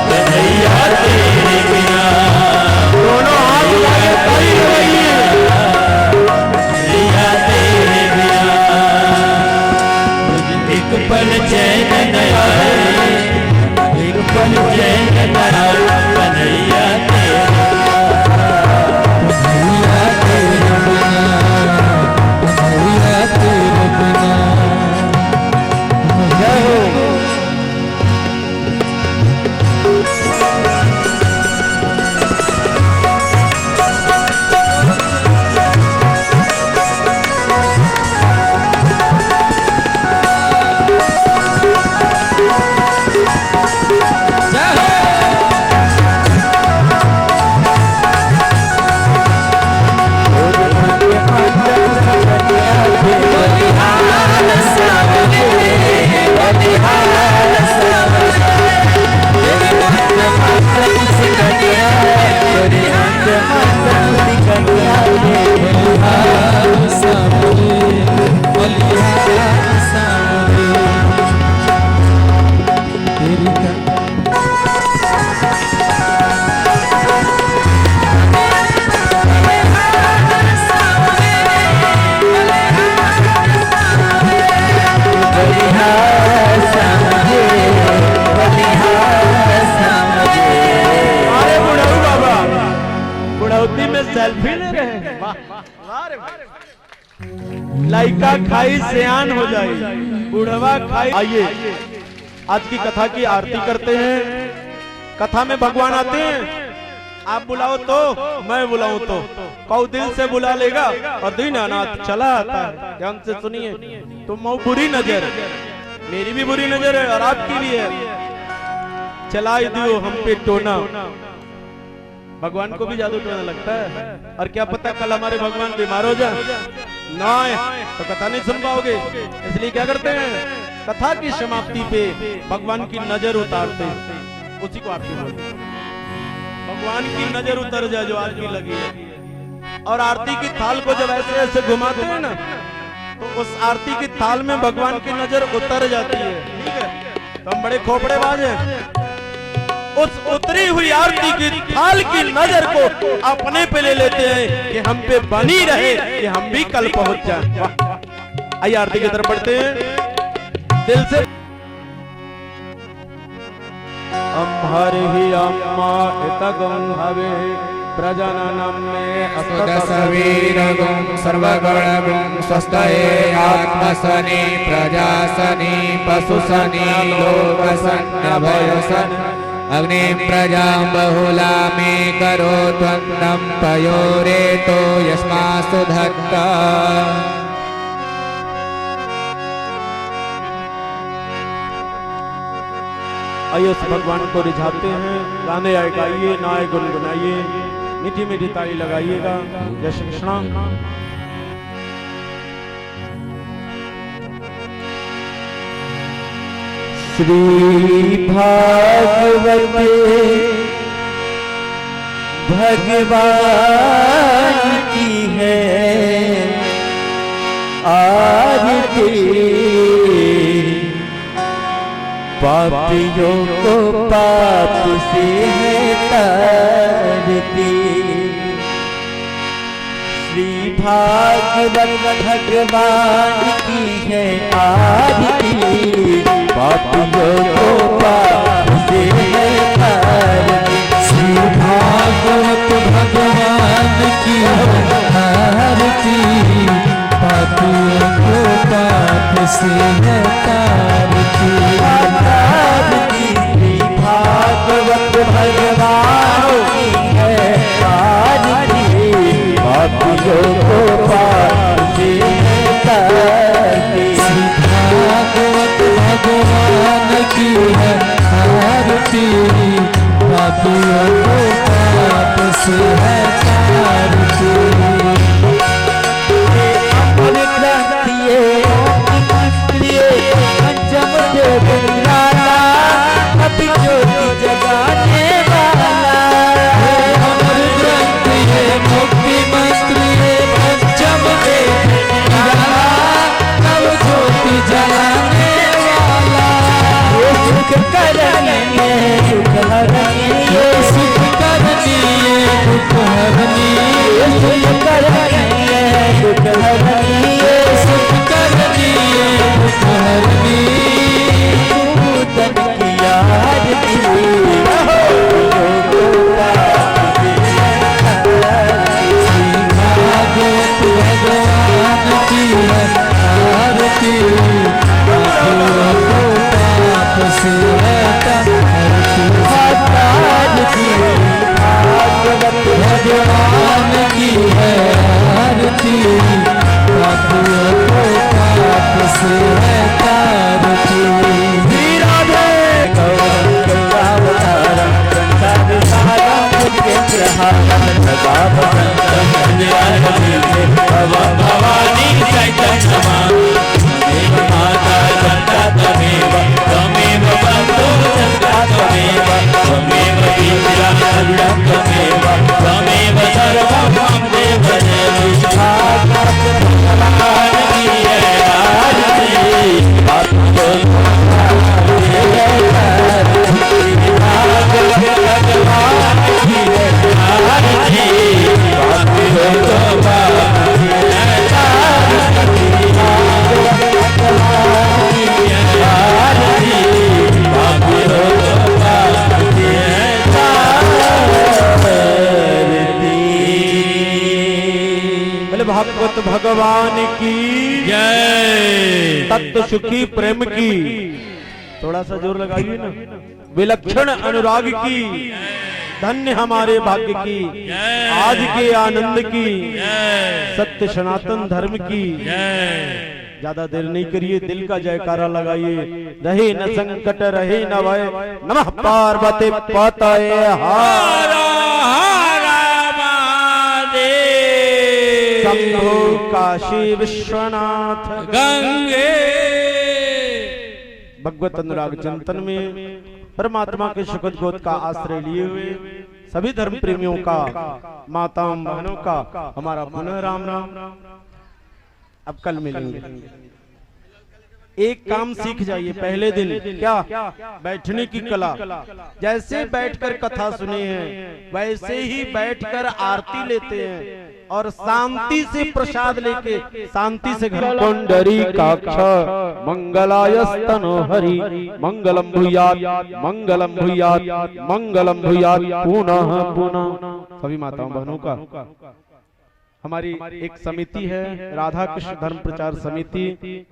Speaker 5: कन्हैया तेरे बिना। दोनों हाथ लगा ताली बजाइए। कन्हैया तेरे बिना एक पल चैन न आए, एक पल चैन न आए। कन्हैया तेरे
Speaker 6: सेल्फी ले रहे हैं। लाइका खाई सियान हो जाए, बुढ़वा खाई। आइए, आज की कथा की आरती करते हैं। कथा में भगवान आते हैं, आप बुलाओ तो, मैं बुलाऊं तो। कौ दिल से बुला लेगा और दीनानाथ चला आता है। ध्यान से सुनिए। तुम बुरी नजर, मेरी भी बुरी नजर है और आपकी भी है। चला दियो हम पे टोना। भगवान को भी जादू टोना लगता है। और क्या पता कल हमारे भगवान बीमार हो जाए ना तो कथा नहीं सुन पाओगे। इसलिए क्या करते हैं, कथा की समाप्ति पे भगवान की नजर उतारते हैं। उसी को आरती बोलते हैं। भगवान की नजर उतर जाए जो आज की लगी है। और आरती की थाल को जब ऐसे ऐसे घुमाते हैं ना, तो उस आरती की थाल में भगवान की नजर उतर जाती है। ठीक है, तो हम बड़े खोपड़ेबाज हैं। उस उतरी हुई आरती की थाल की नजर को अपने पे ले लेते हैं कि हम पे बनी रहे, कि हम भी कल पहुंच जाए। आइए आरती की तरफ बढ़ते हैं दिल से। अम्भर ही अम्मा इतगं हवे प्रजननम में
Speaker 2: सुदसवीरगुं सर्वगणगुं स्वस्तये आत्मसनि प्रजासनि पशुसनि लोकसन् अभयसन् अग्निं प्रजां बहुला मे करो त्वन्नं पयोरेतो यस्मास्तु धत्ता।
Speaker 6: आइए उस भगवान को रिझाते हैं, गाने आए गाइए, नाए गुनगुनाइए, मीठी मीठी ताली लगाइएगा। जय श्री कृष्ण।
Speaker 5: श्री भागवते भगवान की है आरती, पापियों को पाप से है तारती। श्री भागवत भगवान की है आरती, पापियों को पाप से है तारती।
Speaker 2: श्री भागवत भगवान की आरती, पापियों को पाप से है तारती।
Speaker 5: श्री भागवत भगवान की है आरती, पापियों को पाप से है तारती।
Speaker 2: श्री भागवत भगवान की है आरती, पापियों को पाप से है तारती।
Speaker 5: पंचम देव निराला, अभी ज्योति जगाने वाला।
Speaker 2: अमर ग्रंथ ये मुक्ति मंत्र ये पंचम देव निराला, नव ज्योति जलाने वाला।
Speaker 5: ये सुख करनी दुख हरनी,
Speaker 2: ये सुख करनी ये दुख हरनी,
Speaker 5: ये सुख करनी दुख हरनी,
Speaker 2: ये सुख करनी ये दुख हरनी।
Speaker 5: पूतन की आरती,
Speaker 2: श्री भागवत भगवान की है आरती, पापियों को पाप से है तारती। भगवान की है आरती, पापियों को पाप से है तारती।
Speaker 5: भवानी तमेव माता जगता तमेव, तमेव बन्धो जगता तमेव, तमेव विद्या सर्वं तमेव, तमेव सर्वं मम देव देव। भागवत भगवान की है आरती, पापियों को पाप से है तारती। भागवत भगवान की है आरती, पापियों को पाप से है तारती। भागवत भगवान की है आरती, पापियों को पाप से है तारती।
Speaker 6: बोले भागवत भगवान की जय। तत्व सुखी प्रेम की, थोड़ा सा जोर लगाइए ना। विलक्षण अनुराग की, धन्य हमारे भाग्य की, आज के आनंद की, सत्य सनातन धर्म की। ज्यादा देर नहीं करिए, दिल का जयकारा लगाइए। रहे न संकट रहे न भय, नमः पार्वती पतये हर शंभो काशी विश्वनाथ गंगे। भगवत अनुराग चिंतन में परमात्मा के सुखद गोद का आश्रय लिए हुए सभी धर्म प्रेमियों का, माताओं बहनों का हमारा पुनः राम राम। अब कल मिलेंगे। एक काम सीख जाइए पहले दिन, क्या? बैठने की कला। जैसे बैठकर कथा सुने हैं वैसे ही बैठकर आरती लेते हैं और शांति से प्रसाद लेके शांति से घर। पुंडरी काक्ष मंगलायस्तनो हरि, मंगलम भूयात् मंगलम भूयात् मंगलम भूयात् पुनः पुनः। सभी माताओं बहनों का हमारी एक समिति है, राधा कृष्ण धर्म प्रचार समिति,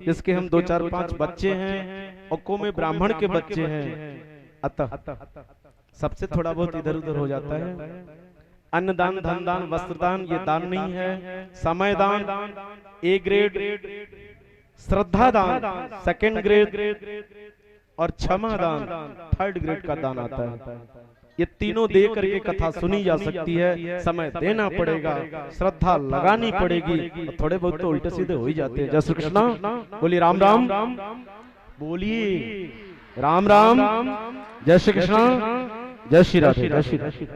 Speaker 6: जिसके हम 2 4 5 बच्चे हैं और को में ब्राह्मण के बच्चे हैं। अतः सबसे थोड़ा बहुत इधर उधर हो जाता है। अन्नदान, धन दान, वस्त्र दान ये दान नहीं है। समय दान ए ग्रेड, श्रद्धा दान सेकंड ग्रेड और क्षमा दान थर्ड ग्रेड का दान आता है। ये तीनों दे करके कथा सुनी जा सकती है। समय देना पड़ेगा, श्रद्धा लगानी पड़ेगी, और थोड़े बहुत तो उल्टे सीधे हो ही जाते हैं। जय श्री कृष्णा, बोलिए राम राम, बोलिए राम राम, जय श्री कृष्णा, जय श्री राधे, जय श्री राधे।